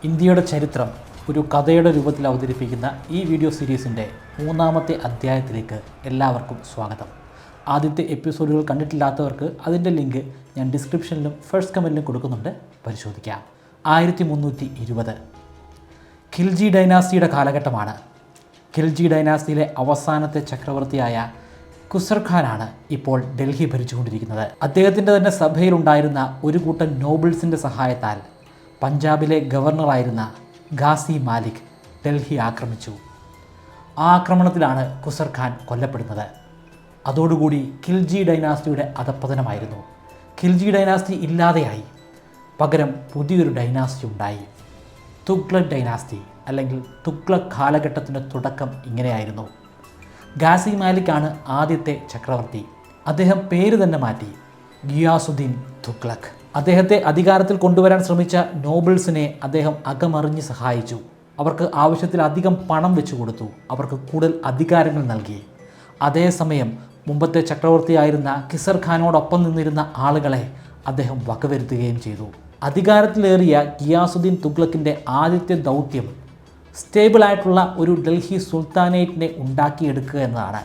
ഇന്ത്യയുടെ ചരിത്രം ഒരു കഥയുടെ രൂപത്തിൽ അവതരിപ്പിക്കുന്ന ഈ വീഡിയോ സീരീസിൻ്റെ മൂന്നാമത്തെ അധ്യായത്തിലേക്ക് എല്ലാവർക്കും സ്വാഗതം. ആദ്യത്തെ എപ്പിസോഡുകൾ കണ്ടിട്ടില്ലാത്തവർക്ക് അതിൻ്റെ ലിങ്ക് ഞാൻ ഡിസ്ക്രിപ്ഷനിലും ഫസ്റ്റ് കമൻറ്റിലും കൊടുക്കുന്നുണ്ട്, പരിശോധിക്കാം. 1320 ഖിൽജി ഡൈനാസ്റ്റിയുടെ കാലഘട്ടമാണ്. ഖിൽജി ഡൈനാസ്റ്റിയിലെ അവസാനത്തെ ചക്രവർത്തിയായ ഖുസർ ഖാനാണ് ഇപ്പോൾ ഡൽഹി ഭരിച്ചുകൊണ്ടിരിക്കുന്നത്. അദ്ദേഹത്തിൻ്റെ തന്നെ സഭയിലുണ്ടായിരുന്ന ഒരു കൂട്ടം നോബിൾസിൻ്റെ സഹായത്താൽ പഞ്ചാബിലെ ഗവർണറായിരുന്ന ഗാസി മാലിക് ഡൽഹി ആക്രമിച്ചു. ആ ആക്രമണത്തിലാണ് ഖുസർ ഖാൻ കൊല്ലപ്പെടുന്നത്. അതോടുകൂടി ഖിൽജി ഡൈനാസ്റ്റിയുടെ അധപ്പതനമായിരുന്നു. ഖിൽജി ഡൈനാസ്റ്റി ഇല്ലാതെയായി. പകരം പുതിയൊരു ഡൈനാസ്റ്റി ഉണ്ടായി, തുഗ്ലക് ഡൈനാസ്റ്റി, അല്ലെങ്കിൽ തുഗ്ലക് കാലഘട്ടത്തിൻ്റെ തുടക്കം ഇങ്ങനെയായിരുന്നു. ഗാസി മാലിക്കാണ് ആദ്യത്തെ ചക്രവർത്തി. അദ്ദേഹം പേര് തന്നെ മാറ്റി, ഗിയാസുദ്ദീൻ തുഗ്ലക്. അദ്ദേഹത്തെ അധികാരത്തിൽ കൊണ്ടുവരാൻ ശ്രമിച്ച നോബിൾസിനെ അദ്ദേഹം അകമറിഞ്ഞ് സഹായിച്ചു. അവർക്ക് ആവശ്യത്തിലധികം പണം വെച്ചു കൊടുത്തു. അവർക്ക് കൂടുതൽ അധികാരങ്ങൾ നൽകി. അതേസമയം മുമ്പത്തെ ചക്രവർത്തിയായിരുന്ന ഖിസർ ഖാനോടൊപ്പം നിന്നിരുന്ന ആളുകളെ അദ്ദേഹം വകവരുത്തുകയും ചെയ്തു. അധികാരത്തിലേറിയ ഗിയാസുദ്ദീൻ തുഗ്ലക്കിൻ്റെ ആദ്യത്തെ ദൗത്യം സ്റ്റേബിളായിട്ടുള്ള ഒരു ഡൽഹി സുൽത്താനേറ്റിനെ ഉണ്ടാക്കിയെടുക്കുക എന്നതാണ്.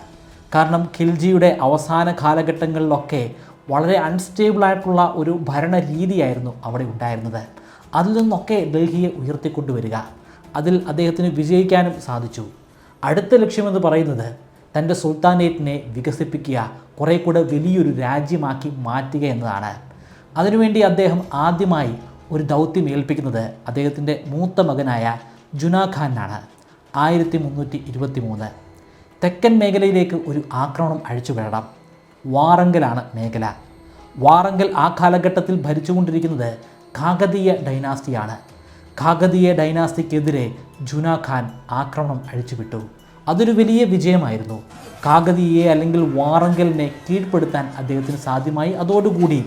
കാരണം ഖിൽജിയുടെ അവസാന കാലഘട്ടങ്ങളിലൊക്കെ വളരെ അൺസ്റ്റേബിളായിട്ടുള്ള ഒരു ഭരണ രീതിയായിരുന്നു അവിടെ ഉണ്ടായിരുന്നത്. അതിൽ നിന്നൊക്കെ ഡൽഹിയെ ഉയർത്തിക്കൊണ്ടുവരിക, അതിൽ അദ്ദേഹത്തിന് വിജയിക്കാനും സാധിച്ചു. അടുത്ത ലക്ഷ്യമെന്ന് പറയുന്നത് തൻ്റെ സുൽത്താനേറ്റിനെ വികസിപ്പിക്കുക, കുറേ കൂടെ വലിയൊരു രാജ്യമാക്കി മാറ്റുക എന്നതാണ്. അതിനുവേണ്ടി അദ്ദേഹം ആദ്യമായി ഒരു ദൗത്യം ഏൽപ്പിക്കുന്നത് അദ്ദേഹത്തിൻ്റെ മൂത്ത മകനായ ജുനാ ഖാനാണ്. 1323 തെക്കൻ മേഖലയിലേക്ക് ഒരു ആക്രമണം അഴിച്ചുവിടണം. വാറങ്കലാണ് മേഖല. വാറങ്കൽ ആ കാലഘട്ടത്തിൽ ഭരിച്ചുകൊണ്ടിരിക്കുന്നത് കാകതീയ ഡൈനാസ്റ്റിയാണ്. കാകതീയ ഡൈനാസ്റ്റിക്കെതിരെ ജുനാ ഖാൻ ആക്രമണം അഴിച്ചുവിട്ടു. അതൊരു വലിയ വിജയമായിരുന്നു. കാകതീയെ അല്ലെങ്കിൽ വാറങ്കലിനെ കീഴ്പ്പെടുത്താൻ അദ്ദേഹത്തിന് സാധ്യമായി. അതോടുകൂടി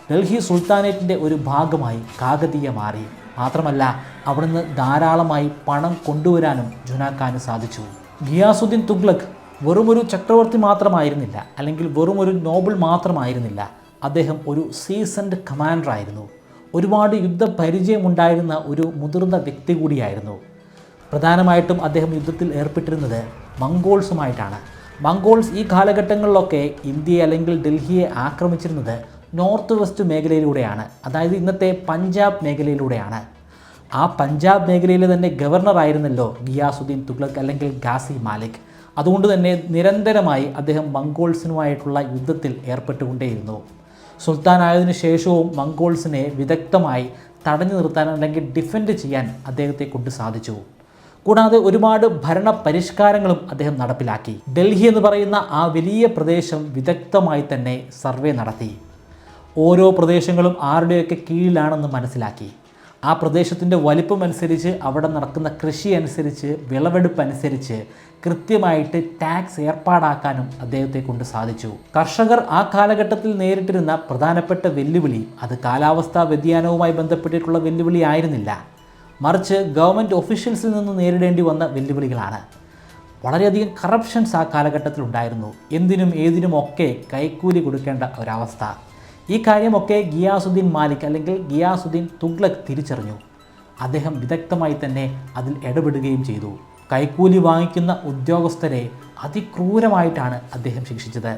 ഡൽഹി സുൽത്താനേറ്റിൻ്റെ ഒരു ഭാഗമായി കാകതീയ മാറി. മാത്രമല്ല, അവിടുന്ന് ധാരാളമായി പണം കൊണ്ടുവരാനും ജുനാ ഖാന് സാധിച്ചു. ഗിയാസുദ്ദീൻ തുഗ്ലക് വെറുമൊരു ചക്രവർത്തി മാത്രമായിരുന്നില്ല, അല്ലെങ്കിൽ വെറുമൊരു നോബിൾ മാത്രമായിരുന്നില്ല. അദ്ദേഹം ഒരു സീസൺഡ് കമാൻഡറായിരുന്നു. ഒരുപാട് യുദ്ധപരിചയമുണ്ടായിരുന്ന ഒരു മുതിർന്ന വ്യക്തി കൂടിയായിരുന്നു. പ്രധാനമായിട്ടും അദ്ദേഹം യുദ്ധത്തിൽ ഏർപ്പെട്ടിരുന്നത് മംഗോൾസുമായിട്ടാണ്. മംഗോൾസ് ഈ കാലഘട്ടങ്ങളിലൊക്കെ ഇന്ത്യയെ അല്ലെങ്കിൽ ഡൽഹിയെ ആക്രമിച്ചിരുന്നത് നോർത്ത് വെസ്റ്റ് മേഖലയിലൂടെയാണ്, അതായത് ഇന്നത്തെ പഞ്ചാബ് മേഖലയിലൂടെയാണ്. ആ പഞ്ചാബ് മേഖലയിലെ തന്നെ ഗവർണറായിരുന്നല്ലോ ഗിയാസുദ്ദീൻ തുഗ്ലക് അല്ലെങ്കിൽ ഗാസി മാലിക്. അതുകൊണ്ട് തന്നെ നിരന്തരമായി അദ്ദേഹം മംഗോൾസിനുമായിട്ടുള്ള യുദ്ധത്തിൽ ഏർപ്പെട്ടുകൊണ്ടേയിരുന്നു. സുൽത്താനായതിനു ശേഷവും മംഗോൾസിനെ വിദഗ്ധമായി തടഞ്ഞു നിർത്താൻ അല്ലെങ്കിൽ ഡിഫെൻഡ് ചെയ്യാൻ അദ്ദേഹത്തെ കൊണ്ട് സാധിച്ചു. കൂടാതെ ഒരുപാട് ഭരണ പരിഷ്കാരങ്ങളും അദ്ദേഹം നടപ്പിലാക്കി. ഡൽഹി എന്ന് പറയുന്ന ആ വലിയ പ്രദേശം വിദഗ്ധമായി തന്നെ സർവേ നടത്തി. ഓരോ പ്രദേശങ്ങളും ആരുടെയൊക്കെ കീഴിലാണെന്ന് മനസ്സിലാക്കി. ആ പ്രദേശത്തിൻ്റെ വലിപ്പം അനുസരിച്ച്, അവിടെ നടക്കുന്ന കൃഷി അനുസരിച്ച്, വിളവെടുപ്പ് അനുസരിച്ച് കൃത്യമായിട്ട് ടാക്സ് ഏർപ്പാടാക്കാനും അദ്ദേഹത്തെ കൊണ്ട് സാധിച്ചു. കർഷകർ ആ കാലഘട്ടത്തിൽ നേരിട്ടിരുന്ന പ്രധാനപ്പെട്ട വെല്ലുവിളി അത് കാലാവസ്ഥാ വ്യതിയാനവുമായി ബന്ധപ്പെട്ടിട്ടുള്ള വെല്ലുവിളി ആയിരുന്നില്ല, മറിച്ച് ഗവൺമെൻറ് ഒഫീഷ്യൽസിൽ നിന്ന് നേരിടേണ്ടി വന്ന വെല്ലുവിളികളാണ്. വളരെയധികം കറപ്ഷൻസ് ആ കാലഘട്ടത്തിൽ ഉണ്ടായിരുന്നു. എന്തിനും ഏതിനുമൊക്കെ കൈക്കൂലി കൊടുക്കേണ്ട ഒരവസ്ഥ. ഈ കാര്യമൊക്കെ ഗിയാസുദ്ദീൻ മാലിക് അല്ലെങ്കിൽ ഗിയാസുദ്ദീൻ തുഗ്ലക് തിരിച്ചറിഞ്ഞു. അദ്ദേഹം വിദഗ്ധമായി തന്നെ അതിൽ ഇടപെടുകയും ചെയ്തു. കൈക്കൂലി വാങ്ങിക്കുന്ന ഉദ്യോഗസ്ഥരെ അതിക്രൂരമായിട്ടാണ് അദ്ദേഹം ശിക്ഷിച്ചത്.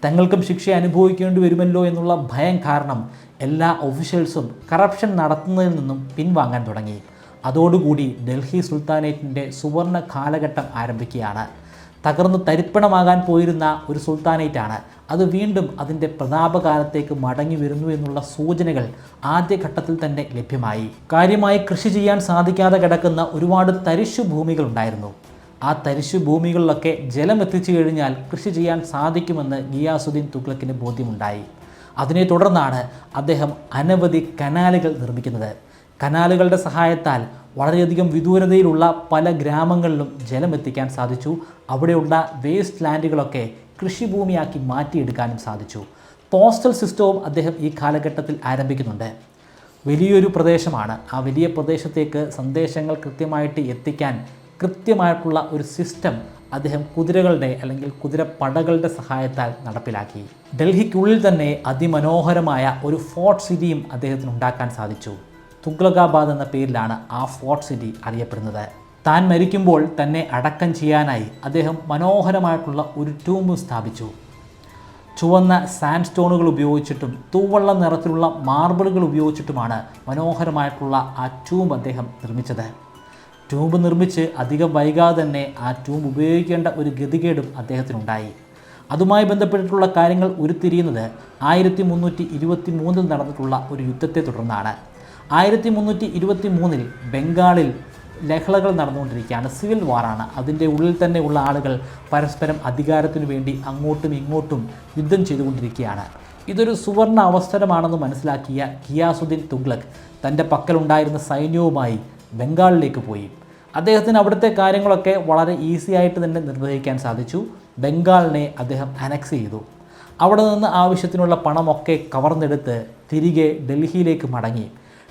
തങ്ങൾക്കും ശിക്ഷ അനുഭവിക്കേണ്ടി വരുമല്ലോ എന്നുള്ള ഭയം കാരണം എല്ലാ ഒഫീഷ്യൽസും കറപ്ഷൻ നടത്തുന്നതിൽ നിന്നും പിൻവാങ്ങാൻ തുടങ്ങി. അതോടുകൂടി ഡൽഹി സുൽത്താനേറ്റിൻ്റെ സുവർണ കാലഘട്ടം ആരംഭിക്കുകയാണ്. തകർന്ന് തരിപ്പണമാകാൻ പോയിരുന്ന ഒരു സുൽത്താനേറ്റാണ് അത് വീണ്ടും അതിൻ്റെ പ്രതാപകാലത്തേക്ക് മടങ്ങി വരുന്നു എന്നുള്ള സൂചനകൾ ആദ്യഘട്ടത്തിൽ തന്നെ ലഭ്യമായി. കാര്യമായി കൃഷി ചെയ്യാൻ സാധിക്കാതെ കിടക്കുന്ന ഒരുപാട് തരിശു ഭൂമികളുണ്ടായിരുന്നു. ആ തരിശു ഭൂമികളിലൊക്കെ ജലം എത്തിച്ചു കഴിഞ്ഞാൽ കൃഷി ചെയ്യാൻ സാധിക്കുമെന്ന് ഗിയാസുദ്ദീൻ തുഗ്ലക്കിന് ബോധ്യമുണ്ടായി. അതിനെ തുടർന്നാണ് അദ്ദേഹം അനവധി കനാലുകൾ നിർമ്മിക്കുന്നത്. കനാലുകളുടെ സഹായത്താൽ വളരെയധികം വിദൂരതയിലുള്ള പല ഗ്രാമങ്ങളിലും ജലം എത്തിക്കാൻ സാധിച്ചു. അവിടെയുള്ള വേസ്റ്റ് ലാൻഡുകളൊക്കെ കൃഷിഭൂമിയാക്കി മാറ്റിയെടുക്കാനും സാധിച്ചു. പോസ്റ്റൽ സിസ്റ്റവും അദ്ദേഹം ഈ കാലഘട്ടത്തിൽ ആരംഭിക്കുന്നുണ്ട്. വലിയൊരു പ്രദേശമാണ്. ആ വലിയ പ്രദേശത്തേക്ക് സന്ദേശങ്ങൾ കൃത്യമായിട്ട് എത്തിക്കാൻ കൃത്യമായിട്ടുള്ള ഒരു സിസ്റ്റം അദ്ദേഹം കുതിരകളുടെ അല്ലെങ്കിൽ കുതിരപ്പടകളുടെ സഹായത്താൽ നടപ്പിലാക്കി. ഡൽഹിക്കുള്ളിൽ തന്നെ അതിമനോഹരമായ ഒരു ഫോർട്ട് സിറ്റിയും അദ്ദേഹത്തിന് ഉണ്ടാക്കാൻ സാധിച്ചു. തുഗ്ലകാബാദ് എന്ന പേരിലാണ് ആ ഫോർട്ട് സിറ്റി അറിയപ്പെടുന്നത്. താൻ മരിക്കുമ്പോൾ തന്നെ അടക്കം ചെയ്യാനായി അദ്ദേഹം മനോഹരമായിട്ടുള്ള ഒരു ടൂമ്പ് സ്ഥാപിച്ചു. ചുവന്ന സാൻഡ് സ്റ്റോണുകൾ ഉപയോഗിച്ചിട്ടും തൂവള്ള നിറത്തിലുള്ള മാർബിളുകൾ ഉപയോഗിച്ചിട്ടുമാണ് മനോഹരമായിട്ടുള്ള ആ ടൂമ്പ് അദ്ദേഹം നിർമ്മിച്ചത്. ടൂമ്പ് നിർമ്മിച്ച് അധികം വൈകാതെ തന്നെ ആ ടൂമ്പ് ഉപയോഗിക്കേണ്ട ഒരു ഗതികേടും അദ്ദേഹത്തിനുണ്ടായി. അതുമായി ബന്ധപ്പെട്ടിട്ടുള്ള കാര്യങ്ങൾ ഉരുത്തിരിയുന്നത് 1323 നടന്നിട്ടുള്ള ഒരു യുദ്ധത്തെ തുടർന്നാണ്. 1323 ബംഗാളിൽ ലഹളകൾ നടന്നുകൊണ്ടിരിക്കുകയാണ്, സിവിൽ വാറാണ്. അതിൻ്റെ ഉള്ളിൽ തന്നെ ഉള്ള ആളുകൾ പരസ്പരം അധികാരത്തിനു വേണ്ടി അങ്ങോട്ടും ഇങ്ങോട്ടും യുദ്ധം ചെയ്തുകൊണ്ടിരിക്കുകയാണ്. ഇതൊരു സുവർണ അവസരമാണെന്ന് മനസ്സിലാക്കിയ ഗിയാസുദ്ദീൻ തുഗ്ലക് തൻ്റെ പക്കലുണ്ടായിരുന്ന സൈന്യവുമായി ബംഗാളിലേക്ക് പോയി. അദ്ദേഹത്തിന് അവിടുത്തെ കാര്യങ്ങളൊക്കെ വളരെ ഈസി ആയിട്ട് തന്നെ നിർവഹിക്കാൻ സാധിച്ചു. ബംഗാളിനെ അദ്ദേഹം അനക്സ് ചെയ്തു. അവിടെ നിന്ന് ആവശ്യത്തിനുള്ള പണമൊക്കെ കവർന്നെടുത്ത് തിരികെ ഡൽഹിയിലേക്ക് മടങ്ങി.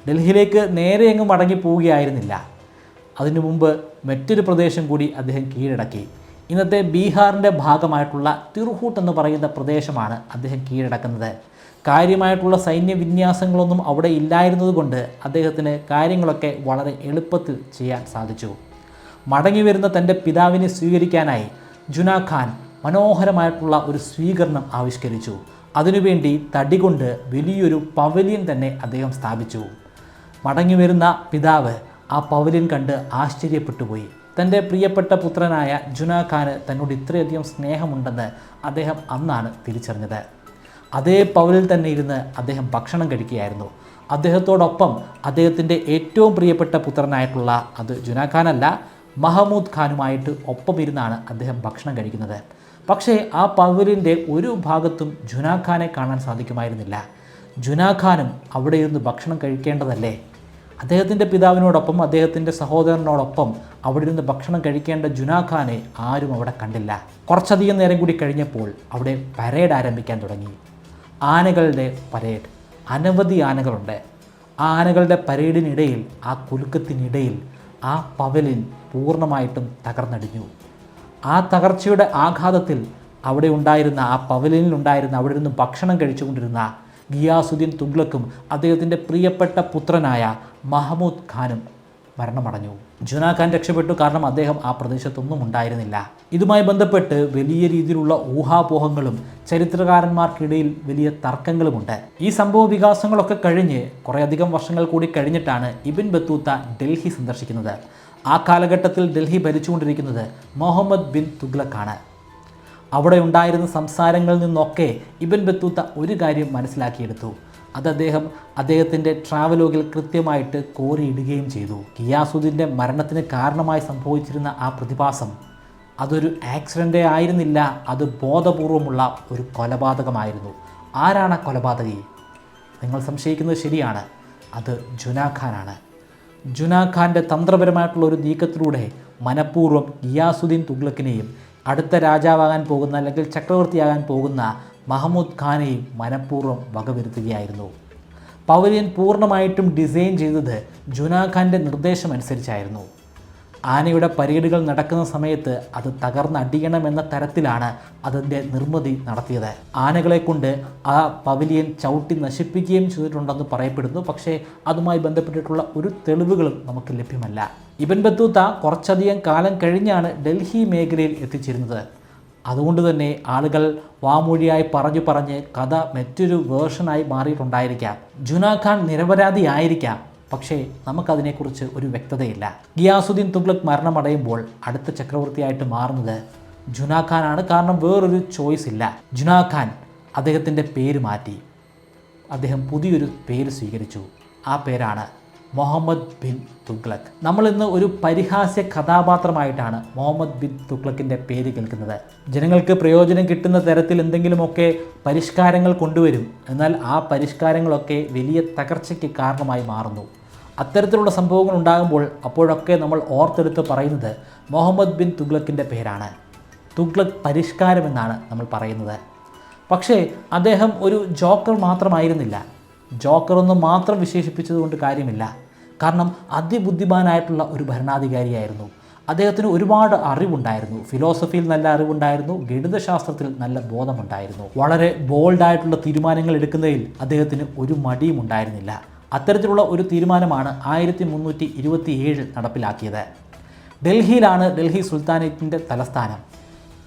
ഡൽഹിയിലേക്ക് നേരെ അങ്ങ് മടങ്ങി പോവുകയായിരുന്നില്ല. അതിനു മുമ്പ് മറ്റൊരു പ്രദേശം കൂടി അദ്ദേഹം കീഴടക്കി. ഇന്നത്തെ ബീഹാറിൻ്റെ ഭാഗമായിട്ടുള്ള തിർഹൂട്ട് എന്ന് പറയുന്ന പ്രദേശമാണ് അദ്ദേഹം കീഴടക്കുന്നത്. കാര്യമായിട്ടുള്ള സൈന്യ വിന്യാസങ്ങളൊന്നും അവിടെ ഇല്ലായിരുന്നതുകൊണ്ട് അദ്ദേഹത്തിന് കാര്യങ്ങളൊക്കെ വളരെ എളുപ്പത്തിൽ ചെയ്യാൻ സാധിച്ചു. മടങ്ങി വരുന്ന തൻ്റെ പിതാവിനെ സ്വീകരിക്കാനായി ജുനാ ഖാൻ മനോഹരമായിട്ടുള്ള ഒരു സ്വീകരണം ആവിഷ്കരിച്ചു. അതിനുവേണ്ടി തടി കൊണ്ട് വലിയൊരു പവലിയൻ തന്നെ അദ്ദേഹം സ്ഥാപിച്ചു. മടങ്ങി വരുന്ന പിതാവ് ആ പവലിയൻ കണ്ട് ആശ്ചര്യപ്പെട്ടുപോയി. തൻ്റെ പ്രിയപ്പെട്ട പുത്രനായ ജുനാ ഖാന് തന്നോട് ഇത്രയധികം സ്നേഹമുണ്ടെന്ന് അദ്ദേഹം അന്നാണ് തിരിച്ചറിഞ്ഞത്. അതേ പവലിൽ തന്നെ ഇരുന്ന് അദ്ദേഹം ഭക്ഷണം കഴിക്കുകയായിരുന്നു. അദ്ദേഹത്തോടൊപ്പം അദ്ദേഹത്തിൻ്റെ ഏറ്റവും പ്രിയപ്പെട്ട പുത്രനായിട്ടുള്ള അത് ജുനാ ഖാനല്ല, മഹമൂദ് ഖാനുമായിട്ട് ഒപ്പം ഇരുന്നാണ് അദ്ദേഹം ഭക്ഷണം കഴിക്കുന്നത്. പക്ഷേ ആ പവലിൻ്റെ ഒരു ഭാഗത്തും ജുനാ ഖാനെ കാണാൻ സാധിക്കുമായിരുന്നില്ല. ജുനാ ഖാനും അവിടെ ഇരുന്ന് ഭക്ഷണം കഴിക്കേണ്ടതല്ലേ? അദ്ദേഹത്തിൻ്റെ പിതാവിനോടൊപ്പം അദ്ദേഹത്തിൻ്റെ സഹോദരനോടൊപ്പം അവിടെ ഇരുന്ന് ഭക്ഷണം കഴിക്കേണ്ട ജുനാ ഖാനെ ആരും അവിടെ കണ്ടില്ല. കുറച്ചധികം നേരം കൂടി കഴിഞ്ഞപ്പോൾ അവിടെ പരേഡ് ആരംഭിക്കാൻ തുടങ്ങി. ആനകളുടെ പരേഡ്. അനവധി ആനകളുണ്ട്. ആ ആനകളുടെ പരേഡിനിടയിൽ, ആ കുലുക്കത്തിനിടയിൽ ആ പവലിൻ പൂർണ്ണമായിട്ടും തകർന്നടിഞ്ഞു. ആ തകർച്ചയുടെ ആഘാതത്തിൽ അവിടെ ഉണ്ടായിരുന്ന ആ പവലിനിലുണ്ടായിരുന്ന അവിടെ നിന്ന് ഭക്ഷണം കഴിച്ചുകൊണ്ടിരുന്ന ഗിയാസുദ്ദീൻ തുഗ്ലക്കും അദ്ദേഹത്തിൻ്റെ പ്രിയപ്പെട്ട പുത്രനായ മഹമൂദ് ഖാനും മരണമടഞ്ഞു. ജുനാ ഖാൻ രക്ഷപ്പെട്ടു. കാരണം അദ്ദേഹം ആ പ്രദേശത്തൊന്നും ഉണ്ടായിരുന്നില്ല. ഇതുമായി ബന്ധപ്പെട്ട് വലിയ രീതിയിലുള്ള ഊഹാപോഹങ്ങളും ചരിത്രകാരന്മാർക്കിടയിൽ വലിയ തർക്കങ്ങളുമുണ്ട്. ഈ സംഭവ വികാസങ്ങളൊക്കെ കഴിഞ്ഞ് കുറേയധികം വർഷങ്ങൾ കൂടി കഴിഞ്ഞിട്ടാണ് ഇബ്ൻ ബത്തൂത്ത ഡൽഹി സന്ദർശിക്കുന്നത്. ആ കാലഘട്ടത്തിൽ ഡൽഹി ഭരിച്ചുകൊണ്ടിരിക്കുന്നത് മുഹമ്മദ് ബിൻ തുഗ്ലക്കാണ്. അവിടെ ഉണ്ടായിരുന്ന സംസാരങ്ങളിൽ നിന്നൊക്കെ ഇബ്ൻ ബത്തൂത്ത ഒരു കാര്യം മനസ്സിലാക്കിയെടുത്തു. അത് അദ്ദേഹത്തിൻ്റെ ട്രാവലോഗിൽ കൃത്യമായിട്ട് കോറിയിടുകയും ചെയ്തു. ഗിയാസുദ്ദീൻ്റെ മരണത്തിന് കാരണമായി സംഭവിച്ചിരുന്ന ആ പ്രതിഭാസം അതൊരു ആക്സിഡൻ്റേ ആയിരുന്നില്ല, അത് ബോധപൂർവമുള്ള ഒരു കൊലപാതകമായിരുന്നു. ആരാണ് ആ കൊലപാതകി? നിങ്ങൾ സംശയിക്കുന്നത് ശരിയാണ്, അത് ജുനാ ഖാനാണ്. ജുനാ ഖാൻ്റെ തന്ത്രപരമായിട്ടുള്ള ഒരു നീക്കത്തിലൂടെ മനഃപൂർവ്വം ഗിയാസുദ്ദീൻ തുഗ്ലക്കിനെയും അടുത്ത രാജാവാകാൻ പോകുന്ന അല്ലെങ്കിൽ ചക്രവർത്തിയാകാൻ പോകുന്ന മഹമൂദ് ഖാനെയും മനഃപൂർവ്വം വകവരുത്തുകയായിരുന്നു. പവലിയൻ പൂർണ്ണമായിട്ടും ഡിസൈൻ ചെയ്തത് ജുനാ ഖാൻ്റെ നിർദ്ദേശമനുസരിച്ചായിരുന്നു. ആനയുടെ പരേഡുകൾ നടക്കുന്ന സമയത്ത് അത് തകർന്നടിയണമെന്ന തരത്തിലാണ് അതിൻ്റെ നിർമ്മിതി നടത്തിയത്. ആനകളെ കൊണ്ട് ആ പവലിയൻ ചവിട്ടി നശിപ്പിക്കുകയും ചെയ്തിട്ടുണ്ടെന്ന് പറയപ്പെടുന്നു. പക്ഷേ അതുമായി ബന്ധപ്പെട്ടിട്ടുള്ള ഒരു തെളിവുകളും നമുക്ക് ലഭ്യമല്ല. ഇബ്ൻ ബത്തൂത്ത കുറച്ചധികം കാലം കഴിഞ്ഞാണ് ഡൽഹി മേഖലയിൽ എത്തിച്ചേരുന്നത്. അതുകൊണ്ട് തന്നെ ആളുകൾ വാമൊഴിയായി പറഞ്ഞ് കഥ മറ്റൊരു വേർഷനായി മാറിയിട്ടുണ്ടായിരിക്കാം. ജുനാ ഖാൻ നിരപരാധിയായിരിക്കാം, പക്ഷേ നമുക്കതിനെക്കുറിച്ച് ഒരു വ്യക്തതയില്ല. ഗിയാസുദ്ദീൻ തുഗ്ലക് മരണമടയുമ്പോൾ അടുത്ത ചക്രവർത്തിയായിട്ട് മാറുന്നത് ജുനാ ഖാനാണ്. കാരണം വേറൊരു ചോയ്സ് ഇല്ല. ജുനാ ഖാൻ അദ്ദേഹത്തിൻ്റെ പേര് മാറ്റി. അദ്ദേഹം പുതിയൊരു പേര് സ്വീകരിച്ചു. ആ പേരാണ് മുഹമ്മദ് ബിൻ തുഗ്ലക്. നമ്മളിന്ന് ഒരു പരിഹാസ്യ കഥാപാത്രമായിട്ടാണ് മുഹമ്മദ് ബിൻ തുഗ്ലക്കിൻ്റെ പേര് കേൾക്കുന്നത്. ജനങ്ങൾക്ക് പ്രയോജനം കിട്ടുന്ന തരത്തിൽ എന്തെങ്കിലുമൊക്കെ പരിഷ്കാരങ്ങൾ കൊണ്ടുവരും, എന്നാൽ ആ പരിഷ്കാരങ്ങളൊക്കെ വലിയ തകർച്ചയ്ക്ക് കാരണമായി മാറുന്നു. അത്തരത്തിലുള്ള സംഭവങ്ങൾ ഉണ്ടാകുമ്പോൾ അപ്പോഴൊക്കെ നമ്മൾ ഓർത്തെടുത്ത് പറയുന്നത് മുഹമ്മദ് ബിൻ തുഗ്ലക്കിൻ്റെ പേരാണ്. തുഗ്ലക് പരിഷ്കാരമെന്നാണ് നമ്മൾ പറയുന്നത്. പക്ഷേ അദ്ദേഹം ഒരു ജോക്കർ മാത്രമായിരുന്നില്ല. ജോക്കറൊന്നും മാത്രം വിശേഷിപ്പിച്ചതുകൊണ്ട് കാര്യമില്ല. കാരണം അതിബുദ്ധിമാനായിട്ടുള്ള ഒരു ഭരണാധികാരിയായിരുന്നു. അദ്ദേഹത്തിന് ഒരുപാട് അറിവുണ്ടായിരുന്നു. ഫിലോസഫിയിൽ നല്ല അറിവുണ്ടായിരുന്നു, ഗണിതശാസ്ത്രത്തിൽ നല്ല ബോധമുണ്ടായിരുന്നു. വളരെ ബോൾഡായിട്ടുള്ള തീരുമാനങ്ങൾ എടുക്കുന്നതിൽ അദ്ദേഹത്തിന് ഒരു മടിയും ഉണ്ടായിരുന്നില്ല. അത്തരത്തിലുള്ള ഒരു തീരുമാനമാണ് 1327 നടപ്പിലാക്കിയത്. ഡൽഹിയിലാണ് ഡൽഹി സുൽത്താനേറ്റിൻ്റെ തലസ്ഥാനം.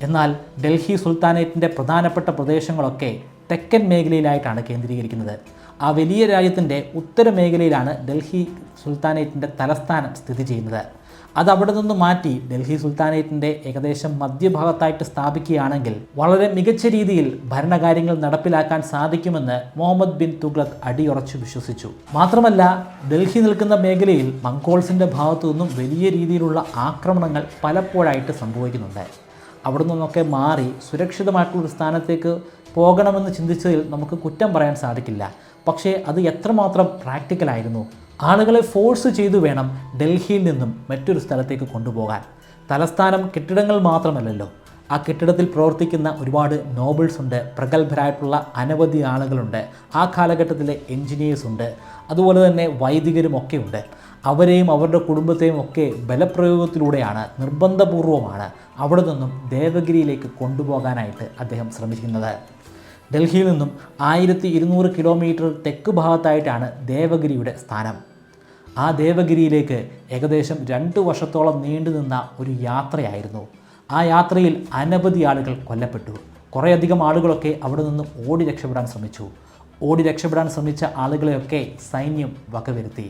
എന്നാൽ ഡൽഹി സുൽത്താനേറ്റിൻ്റെ പ്രധാനപ്പെട്ട പ്രദേശങ്ങളൊക്കെ തെക്കൻ മേഖലയിലായിട്ടാണ് കേന്ദ്രീകരിക്കുന്നത്. ആ വലിയ രാജ്യത്തിൻ്റെ ഉത്തര മേഖലയിലാണ് ഡൽഹി സുൽത്താനേറ്റിൻ്റെ തലസ്ഥാനം സ്ഥിതി ചെയ്യുന്നത്. അത് അവിടെ നിന്ന് മാറ്റി ഡൽഹി സുൽത്താനേറ്റിൻ്റെ ഏകദേശം മധ്യഭാഗത്തായിട്ട് സ്ഥാപിക്കുകയാണെങ്കിൽ വളരെ മികച്ച രീതിയിൽ ഭരണകാര്യങ്ങൾ നടപ്പിലാക്കാൻ സാധിക്കുമെന്ന് മുഹമ്മദ് ബിൻ തുഗ്ലക് അടിയുറച്ചു വിശ്വസിച്ചു. മാത്രമല്ല, ഡൽഹി നിൽക്കുന്ന മേഖലയിൽ മംഗോൾസിൻ്റെ ഭാഗത്തു നിന്നും വലിയ രീതിയിലുള്ള ആക്രമണങ്ങൾ പലപ്പോഴായിട്ട് സംഭവിക്കുന്നുണ്ട്. അവിടെ നിന്നൊക്കെ മാറി സുരക്ഷിതമായിട്ടുള്ളൊരു സ്ഥാനത്തേക്ക് പോകണമെന്ന് ചിന്തിച്ചതിൽ നമുക്ക് കുറ്റം പറയാൻ സാധിക്കില്ല. പക്ഷേ അത് എത്രമാത്രം പ്രാക്ടിക്കലായിരുന്നു. ആളുകളെ ഫോഴ്സ് ചെയ്തു വേണം ഡൽഹിയിൽ നിന്നും മറ്റൊരു സ്ഥലത്തേക്ക് കൊണ്ടുപോകാൻ. തലസ്ഥാനം കെട്ടിടങ്ങൾ മാത്രമല്ലല്ലോ, ആ കെട്ടിടത്തിൽ പ്രവർത്തിക്കുന്ന ഒരുപാട് നോബിൾസ് ഉണ്ട്, പ്രഗത്ഭരായിട്ടുള്ള അനവധി ആളുകളുണ്ട്, ആ കാലഘട്ടത്തിലെ എൻജിനീയേഴ്സ് ഉണ്ട്, അതുപോലെ തന്നെ വൈദികരുമൊക്കെ ഉണ്ട്. അവരെയും അവരുടെ കുടുംബത്തെയും ഒക്കെ ബലപ്രയോഗത്തിലൂടെയാണ്, നിർബന്ധപൂർവമാണ് അവിടെ നിന്നും ദേവഗിരിയിലേക്ക് കൊണ്ടുപോകാനായിട്ട് അദ്ദേഹം ശ്രമിക്കുന്നത്. ഡൽഹിയിൽ നിന്നും 1200 കിലോമീറ്റർ തെക്ക് ഭാഗത്തായിട്ടാണ് ദേവഗിരിയുടെ സ്ഥാനം. ആ ദേവഗിരിയിലേക്ക് ഏകദേശം 2 വർഷത്തോളം നീണ്ടുനിന്ന ഒരു യാത്രയായിരുന്നു. ആ യാത്രയിൽ അനവധി ആളുകൾ കൊല്ലപ്പെട്ടു. കുറേയധികം ആളുകളൊക്കെ അവിടെ നിന്ന് ഓടി രക്ഷപ്പെടാൻ ശ്രമിച്ച ആളുകളെയൊക്കെ സൈന്യം വകവരുത്തി.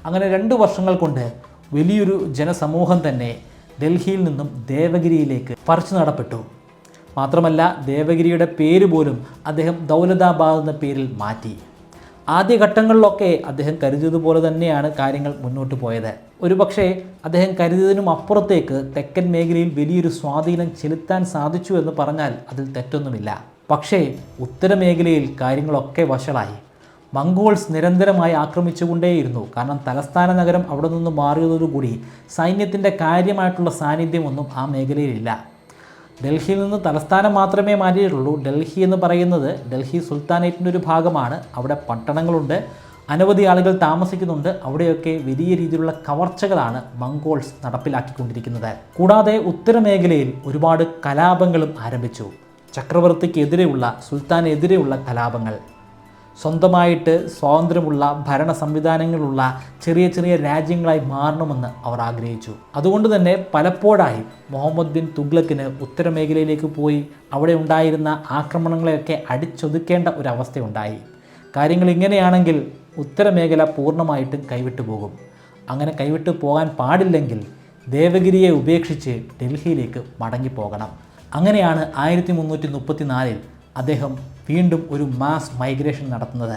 അങ്ങനെ 2 വർഷങ്ങൾ കൊണ്ട് വലിയൊരു ജനസമൂഹം തന്നെ ഡൽഹിയിൽ നിന്നും ദേവഗിരിയിലേക്ക് പറിച്ചു നടപ്പെട്ടു. മാത്രമല്ല, ദേവഗിരിയുടെ പേര് പോലും അദ്ദേഹം ദൗലതാബാദ് എന്ന പേരിൽ മാറ്റി. ആദ്യഘട്ടങ്ങളിലൊക്കെ അദ്ദേഹം കരുതിയതുപോലെ തന്നെയാണ് കാര്യങ്ങൾ മുന്നോട്ട് പോയത്. ഒരുപക്ഷെ അദ്ദേഹം കരുതിയതിനും അപ്പുറത്തേക്ക് തെക്കൻ മേഖലയിൽ വലിയൊരു സ്വാധീനം ചെലുത്താൻ സാധിച്ചു എന്ന് പറഞ്ഞാൽ അതിൽ തെറ്റൊന്നുമില്ല. പക്ഷേ ഉത്തരമേഖലയിൽ കാര്യങ്ങളൊക്കെ വഷളായി. മംഗോൾസ് നിരന്തരമായി ആക്രമിച്ചുകൊണ്ടേയിരുന്നു. കാരണം തലസ്ഥാന നഗരം അവിടെ നിന്ന് മാറിയതോടുകൂടി സൈന്യത്തിൻ്റെ കാര്യമായിട്ടുള്ള സാന്നിധ്യമൊന്നും ആ മേഖലയിലില്ല. ഡൽഹിയിൽ നിന്ന് തലസ്ഥാനം മാത്രമേ മാറ്റിയിട്ടുള്ളൂ. ഡൽഹി എന്ന് പറയുന്നത് ഡൽഹി സുൽത്താനേറ്റിൻ്റെ ഒരു ഭാഗമാണ്. അവിടെ പട്ടണങ്ങളുണ്ട്, അനവധി ആളുകൾ താമസിക്കുന്നുണ്ട്. അവിടെയൊക്കെ വലിയ രീതിയിലുള്ള കവർച്ചകളാണ് മംഗോൾസ് നടപ്പിലാക്കിക്കൊണ്ടിരിക്കുന്നത്. കൂടാതെ ഉത്തരമേഖലയിൽ ഒരുപാട് കലാപങ്ങളും ആരംഭിച്ചു. ചക്രവർത്തിക്കെതിരെയുള്ള, സുൽത്താനെതിരെയുള്ള കലാപങ്ങൾ. സ്വന്തമായിട്ട് സ്വാതന്ത്ര്യമുള്ള ഭരണ സംവിധാനങ്ങളുള്ള ചെറിയ ചെറിയ രാജ്യങ്ങളായി മാറണമെന്ന് അവർ ആഗ്രഹിച്ചു. അതുകൊണ്ട് തന്നെ പലപ്പോഴായി മുഹമ്മദ് ബിൻ തുഗ്ലക്കിന് ഉത്തരമേഖലയിലേക്ക് പോയി അവിടെ ഉണ്ടായിരുന്ന ആക്രമണങ്ങളെയൊക്കെ അടിച്ചൊതുക്കേണ്ട ഒരവസ്ഥയുണ്ടായി. കാര്യങ്ങൾ ഇങ്ങനെയാണെങ്കിൽ ഉത്തരമേഖല പൂർണ്ണമായിട്ടും കൈവിട്ടു പോകും. അങ്ങനെ കൈവിട്ടു പോകാൻ പാടില്ലെങ്കിൽ ദേവഗിരിയെ ഉപേക്ഷിച്ച് ഡൽഹിയിലേക്ക് മടങ്ങിപ്പോകണം. അങ്ങനെയാണ് 1334 അദ്ദേഹം വീണ്ടും ഒരു മാസ് മൈഗ്രേഷൻ നടത്തുന്നത്.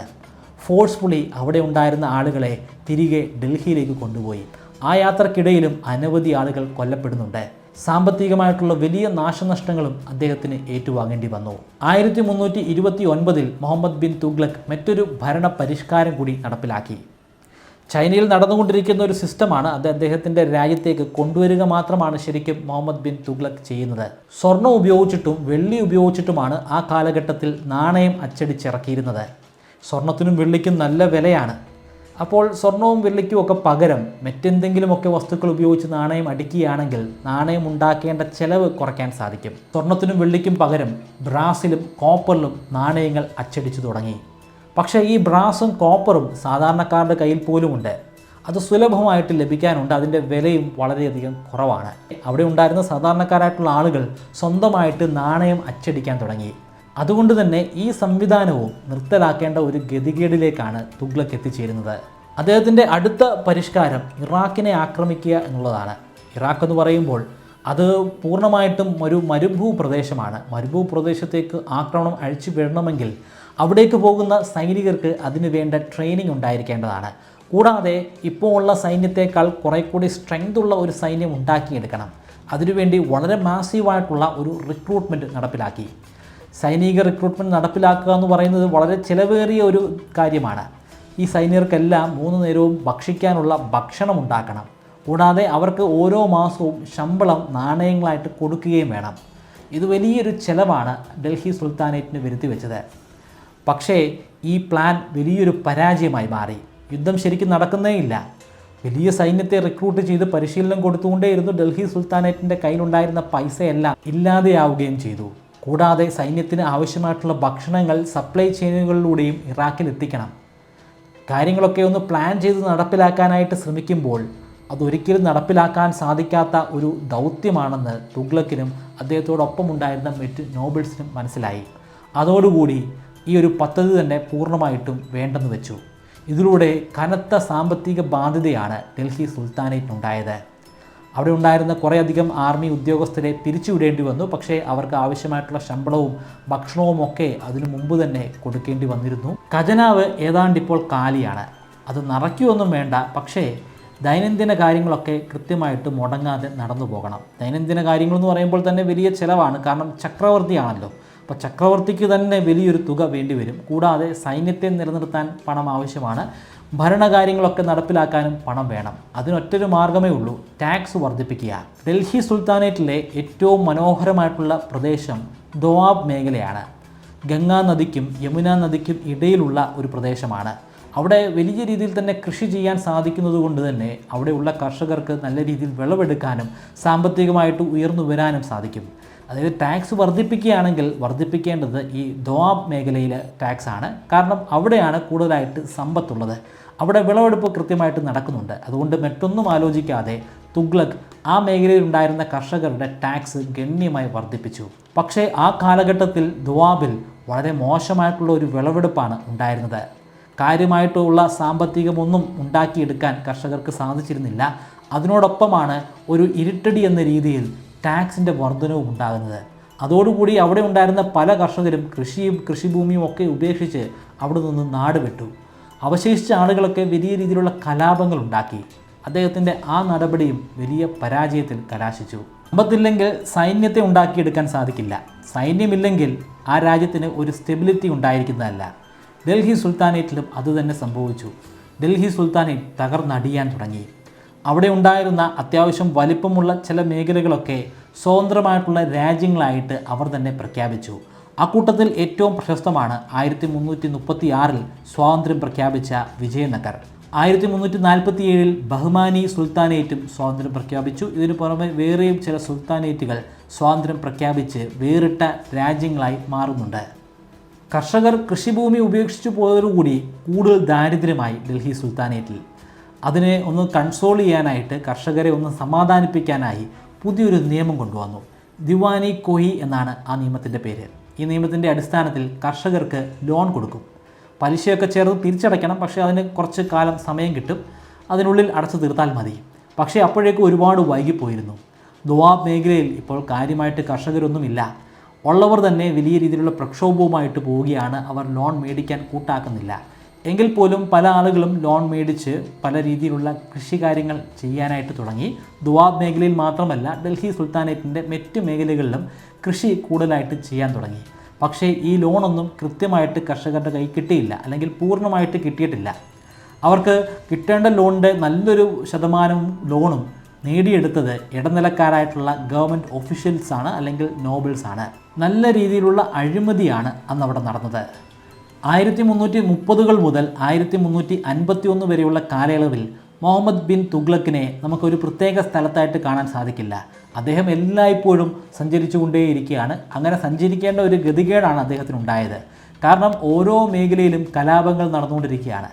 ഫോഴ്സ്ഫുള്ളി അവിടെ ഉണ്ടായിരുന്ന ആളുകളെ തിരികെ ഡൽഹിയിലേക്ക് കൊണ്ടുപോയി. ആ യാത്രക്കിടയിലും അനവധി ആളുകൾ കൊല്ലപ്പെടുന്നുണ്ട്. സാമ്പത്തികമായിട്ടുള്ള വലിയ നാശനഷ്ടങ്ങളും അദ്ദേഹത്തിന് ഏറ്റുവാങ്ങേണ്ടി വന്നു. 1329 മുഹമ്മദ് ബിൻ തുഗ്ലക് മറ്റൊരു ഭരണ പരിഷ്കാരം കൂടി നടപ്പിലാക്കി. ചൈനയിൽ നടന്നുകൊണ്ടിരിക്കുന്ന ഒരു സിസ്റ്റമാണ് അത് അദ്ദേഹത്തിൻ്റെ രാജ്യത്തേക്ക് കൊണ്ടുവരിക മാത്രമാണ് ശരിക്കും മുഹമ്മദ് ബിൻ തുഗ്ലക് ചെയ്യുന്നത്. സ്വർണം ഉപയോഗിച്ചിട്ടും വെള്ളി ഉപയോഗിച്ചിട്ടുമാണ് ആ കാലഘട്ടത്തിൽ നാണയം അച്ചടിച്ചിറക്കിയിരുന്നത്. സ്വർണത്തിനും വെള്ളിക്കും നല്ല വിലയാണ്. അപ്പോൾ സ്വർണവും വെള്ളിക്കും ഒക്കെ പകരം മറ്റെന്തെങ്കിലുമൊക്കെ വസ്തുക്കൾ ഉപയോഗിച്ച് നാണയം അടിക്കുകയാണെങ്കിൽ നാണയം ഉണ്ടാക്കേണ്ട ചെലവ് കുറയ്ക്കാൻ സാധിക്കും. സ്വർണത്തിനും വെള്ളിക്കും പകരം ബ്രാസിലും കോപ്പറിലും നാണയങ്ങൾ അച്ചടിച്ചു തുടങ്ങി. പക്ഷേ ഈ ബ്രാസും കോപ്പറും സാധാരണക്കാരുടെ കയ്യിൽ പോലുമുണ്ട്. അത് സുലഭമായിട്ട് ലഭിക്കാനുണ്ട്. അതിൻ്റെ വിലയും വളരെയധികം കുറവാണ്. അവിടെ ഉണ്ടായിരുന്ന സാധാരണക്കാരായിട്ടുള്ള ആളുകൾ സ്വന്തമായിട്ട് നാണയം അച്ചടിക്കാൻ തുടങ്ങി. അതുകൊണ്ട് തന്നെ ഈ സംവിധാനവും നിർത്തലാക്കേണ്ട ഒരു ഗതികേടിലേക്കാണ് തുഗ്ലക് എത്തിച്ചേരുന്നത്. അദ്ദേഹത്തിൻ്റെ അടുത്ത പരിഷ്കാരം ഇറാഖിനെ ആക്രമിക്കുക എന്നുള്ളതാണ്. ഇറാഖ് എന്ന് പറയുമ്പോൾ അത് പൂർണ്ണമായിട്ടും ഒരു മരുഭൂപ്രദേശമാണ്. മരുഭൂപ്രദേശത്തേക്ക് ആക്രമണം അഴിച്ചു വിടണമെങ്കിൽ അവിടേക്ക് പോകുന്ന സൈനികർക്ക് അതിനു വേണ്ട ട്രെയിനിങ് ഉണ്ടായിരിക്കേണ്ടതാണ്. കൂടാതെ ഇപ്പോൾ ഉള്ള സൈന്യത്തെക്കാൾ കുറേ കൂടി സ്ട്രെങ്ത് ഉള്ള ഒരു സൈന്യം ഉണ്ടാക്കിയെടുക്കണം. അതിനുവേണ്ടി വളരെ മാസീവായിട്ടുള്ള ഒരു റിക്രൂട്ട്മെൻറ്റ് നടപ്പിലാക്കി. സൈനിക റിക്രൂട്ട്മെൻറ്റ് നടപ്പിലാക്കുക എന്ന് പറയുന്നത് വളരെ ചിലവേറിയ ഒരു കാര്യമാണ്. ഈ സൈനികർക്കെല്ലാം 3 നേരവും ഭക്ഷിക്കാനുള്ള ഭക്ഷണം ഉണ്ടാക്കണം. കൂടാതെ അവർക്ക് ഓരോ മാസവും ശമ്പളം നാണയങ്ങളായിട്ട് കൊടുക്കുകയും വേണം. ഇത് വലിയൊരു ചിലവാണ് ഡൽഹി സുൽത്താനേറ്റിന് വരുത്തി വെച്ചത്. പക്ഷേ ഈ പ്ലാൻ വലിയൊരു പരാജയമായി മാറി. യുദ്ധം ശരിക്കും നടക്കുന്നേയില്ല. വലിയ സൈന്യത്തെ റിക്രൂട്ട് ചെയ്ത് പരിശീലനം കൊടുത്തുകൊണ്ടേയിരുന്നു. ഡൽഹി സുൽത്താനേറ്റിൻ്റെ കയ്യിലുണ്ടായിരുന്ന പൈസയെല്ലാം ഇല്ലാതെയാവുകയും ചെയ്തു. കൂടാതെ സൈന്യത്തിന് ആവശ്യമായിട്ടുള്ള ഭക്ഷണങ്ങൾ സപ്ലൈ ചെയിനുകളിലൂടെയും ഇറാഖിൽ എത്തിക്കണം. കാര്യങ്ങളൊക്കെ ഒന്ന് പ്ലാൻ ചെയ്ത് നടപ്പിലാക്കാനായിട്ട് ശ്രമിക്കുമ്പോൾ അതൊരിക്കലും നടപ്പിലാക്കാൻ സാധിക്കാത്ത ഒരു ദൗത്യമാണെന്ന് തുഗ്ലക്കിനും അദ്ദേഹത്തോടൊപ്പം ഉണ്ടായിരുന്ന മറ്റ് നോബിൾസിനും മനസ്സിലായി. അതോടുകൂടി ഈ ഒരു പദ്ധതി തന്നെ പൂർണ്ണമായിട്ടും വേണ്ടെന്ന് വെച്ചു. ഇതിലൂടെ കനത്ത സാമ്പത്തിക ബാധ്യതയാണ് ഡൽഹി സുൽത്താനേറ്റിനുണ്ടായത്. അവിടെ ഉണ്ടായിരുന്ന കുറേയധികം ആർമി ഉദ്യോഗസ്ഥരെ പിരിച്ചുവിടേണ്ടി വന്നു. പക്ഷേ അവർക്ക് ആവശ്യമായിട്ടുള്ള ശമ്പളവും ഭക്ഷണവും ഒക്കെ അതിനു മുമ്പ് തന്നെ കൊടുക്കേണ്ടി വന്നിരുന്നു. ഖജനാവ് ഏതാണ്ടിപ്പോൾ കാലിയാണ്. അത് നിറയ്ക്കുകയൊന്നും വേണ്ട, പക്ഷേ ദൈനംദിന കാര്യങ്ങളൊക്കെ കൃത്യമായിട്ട് മുടങ്ങാതെ നടന്നു പോകണം. ദൈനംദിന കാര്യങ്ങളെന്ന് പറയുമ്പോൾ തന്നെ വലിയ ചിലവാണ്. കാരണം ചക്രവർത്തിയാണല്ലോ. അപ്പോൾ ചക്രവർത്തിക്ക് തന്നെ വലിയൊരു തുക വേണ്ടിവരും. കൂടാതെ സൈന്യത്തെ നിലനിർത്താൻ പണം ആവശ്യമാണ്. ഭരണകാര്യങ്ങളൊക്കെ നടപ്പിലാക്കാനും പണം വേണം. അതിനൊറ്റൊരു മാർഗ്ഗമേ ഉള്ളൂ, ടാക്സ് വർദ്ധിപ്പിക്കുക. ഡൽഹി സുൽത്താനേറ്റിലെ ഏറ്റവും മനോഹരമായിട്ടുള്ള പ്രദേശം ദോആബ് മേഖലയാണ്. ഗംഗാ നദിക്കും യമുന നദിക്കും ഇടയിലുള്ള ഒരു പ്രദേശമാണ്. അവിടെ വലിയ രീതിയിൽ തന്നെ കൃഷി ചെയ്യാൻ സാധിക്കുന്നത് കൊണ്ട് തന്നെ അവിടെയുള്ള കർഷകർക്ക് നല്ല രീതിയിൽ വിളവെടുക്കാനും സാമ്പത്തികമായിട്ട് ഉയർന്നു വരാനും സാധിക്കും. അതായത് ടാക്സ് വർദ്ധിപ്പിക്കുകയാണെങ്കിൽ വർദ്ധിപ്പിക്കേണ്ടത് ഈ ദോആബ് മേഖലയിലെ ടാക്സ് ആണ്. കാരണം അവിടെയാണ് കൂടുതലായിട്ട് സമ്പത്തുള്ളത്. അവിടെ വിളവെടുപ്പ് കൃത്യമായിട്ട് നടക്കുന്നുണ്ട്. അതുകൊണ്ട് മറ്റൊന്നും ആലോചിക്കാതെ തുഗ്ലക്ക് ആ മേഖലയിൽ ഉണ്ടായിരുന്ന കർഷകരുടെ ടാക്സ് ഗണ്യമായി വർദ്ധിപ്പിച്ചു. പക്ഷേ ആ കാലഘട്ടത്തിൽ ദോആബിൽ വളരെ മോശമായിട്ടുള്ള ഒരു വിളവെടുപ്പാണ് ഉണ്ടായിരുന്നത്. കാര്യമായിട്ടുള്ള സാമ്പത്തികമൊന്നും ഉണ്ടാക്കിയെടുക്കാൻ കർഷകർക്ക് സാധിച്ചിരുന്നില്ല. അതിനോടൊപ്പമാണ് ഒരു ഇരുട്ടടി എന്ന രീതിയിൽ ടാക്സിൻ്റെ വർധനവും ഉണ്ടാകുന്നത്. അതോടുകൂടി അവിടെ ഉണ്ടായിരുന്ന പല കർഷകരും കൃഷിയും കൃഷിഭൂമിയും ഒക്കെ ഉപേക്ഷിച്ച് അവിടെ നിന്ന് നാട് വിട്ടു. അവശേഷിച്ച ആളുകളൊക്കെ വലിയ രീതിയിലുള്ള കലാപങ്ങൾ ഉണ്ടാക്കി. അദ്ദേഹത്തിൻ്റെ ആ നടപടിയും വലിയ പരാജയത്തിൽ കലാശിച്ചു. സമ്പത്തില്ലെങ്കിൽ സൈന്യത്തെ ഉണ്ടാക്കിയെടുക്കാൻ സാധിക്കില്ല. സൈന്യമില്ലെങ്കിൽ ആ രാജ്യത്തിന് ഒരു സ്റ്റെബിലിറ്റി ഉണ്ടായിരിക്കുന്നതല്ല. ഡൽഹി സുൽത്താനേറ്റിലും അതുതന്നെ സംഭവിച്ചു. ഡൽഹി സുൽത്താനേറ്റ് തകർന്നടിയാൻ തുടങ്ങി. അവിടെ ഉണ്ടായിരുന്ന അത്യാവശ്യം വലിപ്പമുള്ള ചില മേഖലകളൊക്കെ സ്വതന്ത്രമായിട്ടുള്ള രാജ്യങ്ങളായിട്ട് അവർ തന്നെ പ്രഖ്യാപിച്ചു. അക്കൂട്ടത്തിൽ ഏറ്റവും പ്രശസ്തമാണ് 1336 സ്വാതന്ത്ര്യം പ്രഖ്യാപിച്ച വിജയനഗർ. 1347 ബഹ്മാനി സുൽത്താനേറ്റും സ്വാതന്ത്ര്യം പ്രഖ്യാപിച്ചു. ഇതിനു പുറമെ വേറെയും ചില സുൽത്താനേറ്റുകൾ സ്വാതന്ത്ര്യം പ്രഖ്യാപിച്ച് വേറിട്ട രാജ്യങ്ങളായി മാറുന്നുണ്ട്. കർഷകർ കൃഷിഭൂമി ഉപേക്ഷിച്ചു പോയതോടുകൂടി കൂടുതൽ ദാരിദ്ര്യമായി ഡൽഹി സുൽത്താനേറ്റിൽ. അതിനെ ഒന്ന് കൺസോൾ ചെയ്യാനായിട്ട്, കർഷകരെ ഒന്ന് സമാധാനിപ്പിക്കാനായി പുതിയൊരു നിയമം കൊണ്ടുവന്നു. ദിവാനി കോഹി എന്നാണ് ആ നിയമത്തിൻ്റെ പേര്. ഈ നിയമത്തിൻ്റെ അടിസ്ഥാനത്തിൽ കർഷകർക്ക് ലോൺ കൊടുക്കും. പലിശയൊക്കെ ചേർത്ത് തിരിച്ചടയ്ക്കണം. പക്ഷേ അതിന് കുറച്ച് കാലം സമയം കിട്ടും. അതിനുള്ളിൽ അടച്ചു തീർത്താൽ മതി. പക്ഷേ അപ്പോഴേക്കും ഒരുപാട് വൈകിപ്പോയിരുന്നു. ദോആബ് മേഖലയിൽ ഇപ്പോൾ കാര്യമായിട്ട് കർഷകരൊന്നുമില്ല. ഉള്ളവർ തന്നെ വലിയ രീതിയിലുള്ള പ്രക്ഷോഭവുമായിട്ട് പോവുകയാണ്. അവർ ലോൺ മേടിക്കാൻ കൂട്ടാക്കുന്നില്ല. എങ്കിൽ പോലും പല ആളുകളും ലോൺ മേടിച്ച് പല രീതിയിലുള്ള കൃഷി കാര്യങ്ങൾ ചെയ്യാനായിട്ട് തുടങ്ങി. ദോആബ് മേഖലയിൽ മാത്രമല്ല, ഡൽഹി സുൽത്താനേറ്റിൻ്റെ മറ്റ് മേഖലകളിലും കൃഷി കൂടുതലായിട്ട് ചെയ്യാൻ തുടങ്ങി. പക്ഷേ ഈ ലോണൊന്നും കൃത്യമായിട്ട് കർഷകരുടെ കൈ കിട്ടിയില്ല, അല്ലെങ്കിൽ പൂർണ്ണമായിട്ട് കിട്ടിയിട്ടില്ല. അവർക്ക് കിട്ടേണ്ട ലോണിൻ്റെ നല്ലൊരു ശതമാനം ലോണും നേടിയെടുത്തത് ഇടനിലക്കാരായിട്ടുള്ള ഗവൺമെൻറ് ഒഫീഷ്യൽസാണ്, അല്ലെങ്കിൽ നോബിൾസാണ്. നല്ല രീതിയിലുള്ള അഴിമതിയാണ് അന്ന് അവിടെ നടന്നത്. 1330 മുതൽ 1351 വരെയുള്ള കാലയളവിൽ മുഹമ്മദ് ബിൻ തുഗ്ലക്കിനെ നമുക്കൊരു പ്രത്യേക സ്ഥലത്തായിട്ട് കാണാൻ സാധിക്കില്ല. അദ്ദേഹം എല്ലായ്പ്പോഴും സഞ്ചരിച്ചു കൊണ്ടേയിരിക്കുകയാണ്. അങ്ങനെ സഞ്ചരിക്കേണ്ട ഒരു ഗതികേടാണ് അദ്ദേഹത്തിനുണ്ടായത്. കാരണം ഓരോ മേഖലയിലും കലാപങ്ങൾ നടന്നുകൊണ്ടിരിക്കുകയാണ്.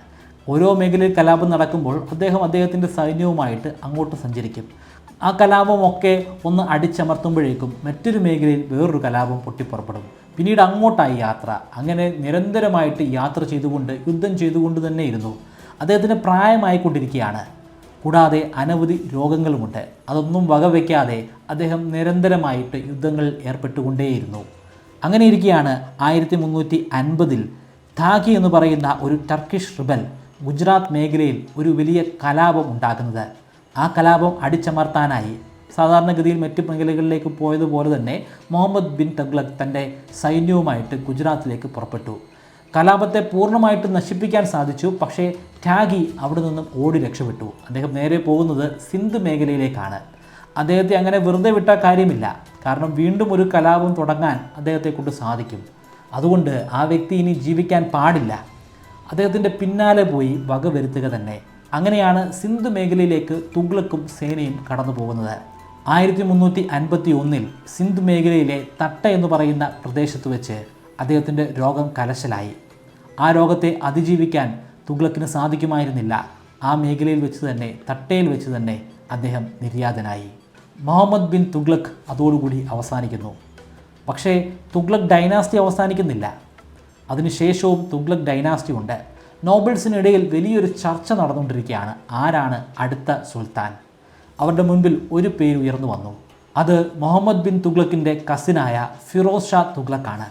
ഓരോ മേഖലയിൽ കലാപം നടക്കുമ്പോൾ അദ്ദേഹത്തിൻ്റെ സൈന്യവുമായിട്ട് അങ്ങോട്ട് സഞ്ചരിക്കും. ആ കലാപമൊക്കെ ഒന്ന് അടിച്ചമർത്തുമ്പോഴേക്കും മറ്റൊരു മേഖലയിൽ വേറൊരു കലാപം പൊട്ടിപ്പുറപ്പെടും. പിന്നീട് അങ്ങോട്ടായി യാത്ര. അങ്ങനെ നിരന്തരമായിട്ട് യാത്ര ചെയ്തുകൊണ്ട് യുദ്ധം ചെയ്തുകൊണ്ട് തന്നെ ഇരുന്നു. അദ്ദേഹത്തിന് പ്രായമായിക്കൊണ്ടിരിക്കുകയാണ്. കൂടാതെ അനവധി രോഗങ്ങളുമുണ്ട്. അതൊന്നും വകവയ്ക്കാതെ അദ്ദേഹം നിരന്തരമായിട്ട് യുദ്ധങ്ങളിൽ ഏർപ്പെട്ടുകൊണ്ടേയിരുന്നു. അങ്ങനെ ഇരിക്കുകയാണ് 1350 ധാഗി എന്ന് പറയുന്ന ഒരു ടർക്കിഷ് റിബൽ ഗുജറാത്ത് മേഖലയിൽ ഒരു വലിയ കലാപം ഉണ്ടാക്കുന്നത്. ആ കലാപം അടിച്ചമർത്താനായി സാധാരണഗതിയിൽ മറ്റ് മേഖലകളിലേക്ക് പോയതുപോലെ തന്നെ മുഹമ്മദ് ബിൻ തുഗ്ലക്ക് തൻ്റെ സൈന്യവുമായിട്ട് ഗുജറാത്തിലേക്ക് പുറപ്പെട്ടു. കലാപത്തെ പൂർണ്ണമായിട്ട് നശിപ്പിക്കാൻ സാധിച്ചു. പക്ഷേ ത്യാഗി അവിടെ നിന്നും ഓടി രക്ഷപ്പെട്ടു. അദ്ദേഹം നേരെ പോകുന്നത് സിന്ധ് മേഖലയിലേക്കാണ്. അദ്ദേഹത്തെ അങ്ങനെ വെറുതെ വിട്ട കാര്യമില്ല. കാരണം വീണ്ടും ഒരു കലാപം തുടങ്ങാൻ അദ്ദേഹത്തെ കൊണ്ട് സാധിക്കും. അതുകൊണ്ട് ആ വ്യക്തി ഇനി ജീവിക്കാൻ പാടില്ല. അദ്ദേഹത്തിൻ്റെ പിന്നാലെ പോയി വകവരുത്തുക തന്നെ. അങ്ങനെയാണ് സിന്ധ് മേഖലയിലേക്ക് തുഗ്ലക്കും സേനയും കടന്നു പോകുന്നത്. 1351 സിന്ധ് മേഖലയിലെ തട്ട എന്ന് പറയുന്ന പ്രദേശത്ത് വെച്ച് അദ്ദേഹത്തിൻ്റെ രോഗം കലശലായി. ആ രോഗത്തെ അതിജീവിക്കാൻ തുഗ്ലക്കിന് സാധിക്കുമായിരുന്നില്ല. ആ മേഖലയിൽ വെച്ച് തന്നെ, തട്ടയിൽ വെച്ച് തന്നെ അദ്ദേഹം നിര്യാതനായി. മുഹമ്മദ് ബിൻ തുഗ്ലക്ക് അതോടുകൂടി അവസാനിക്കുന്നു. പക്ഷേ തുഗ്ലക്ക് ഡൈനാസ്റ്റി അവസാനിക്കുന്നില്ല. അതിനുശേഷവും തുഗ്ലക്ക് ഡൈനാസ്റ്റി ഉണ്ട്. നോബിൾസിനിടയിൽ വലിയൊരു ചർച്ച നടന്നുകൊണ്ടിരിക്കുകയാണ്. ആരാണ് അടുത്ത സുൽത്താൻ? അവരുടെ മുൻപിൽ ഒരു പേര് ഉയർന്നു വന്നു. അത് മുഹമ്മദ് ബിൻ തുഗ്ലക്കിൻ്റെ കസിനായ ഫിറോസ് ഷാ തുഗ്ലക്കാണ്.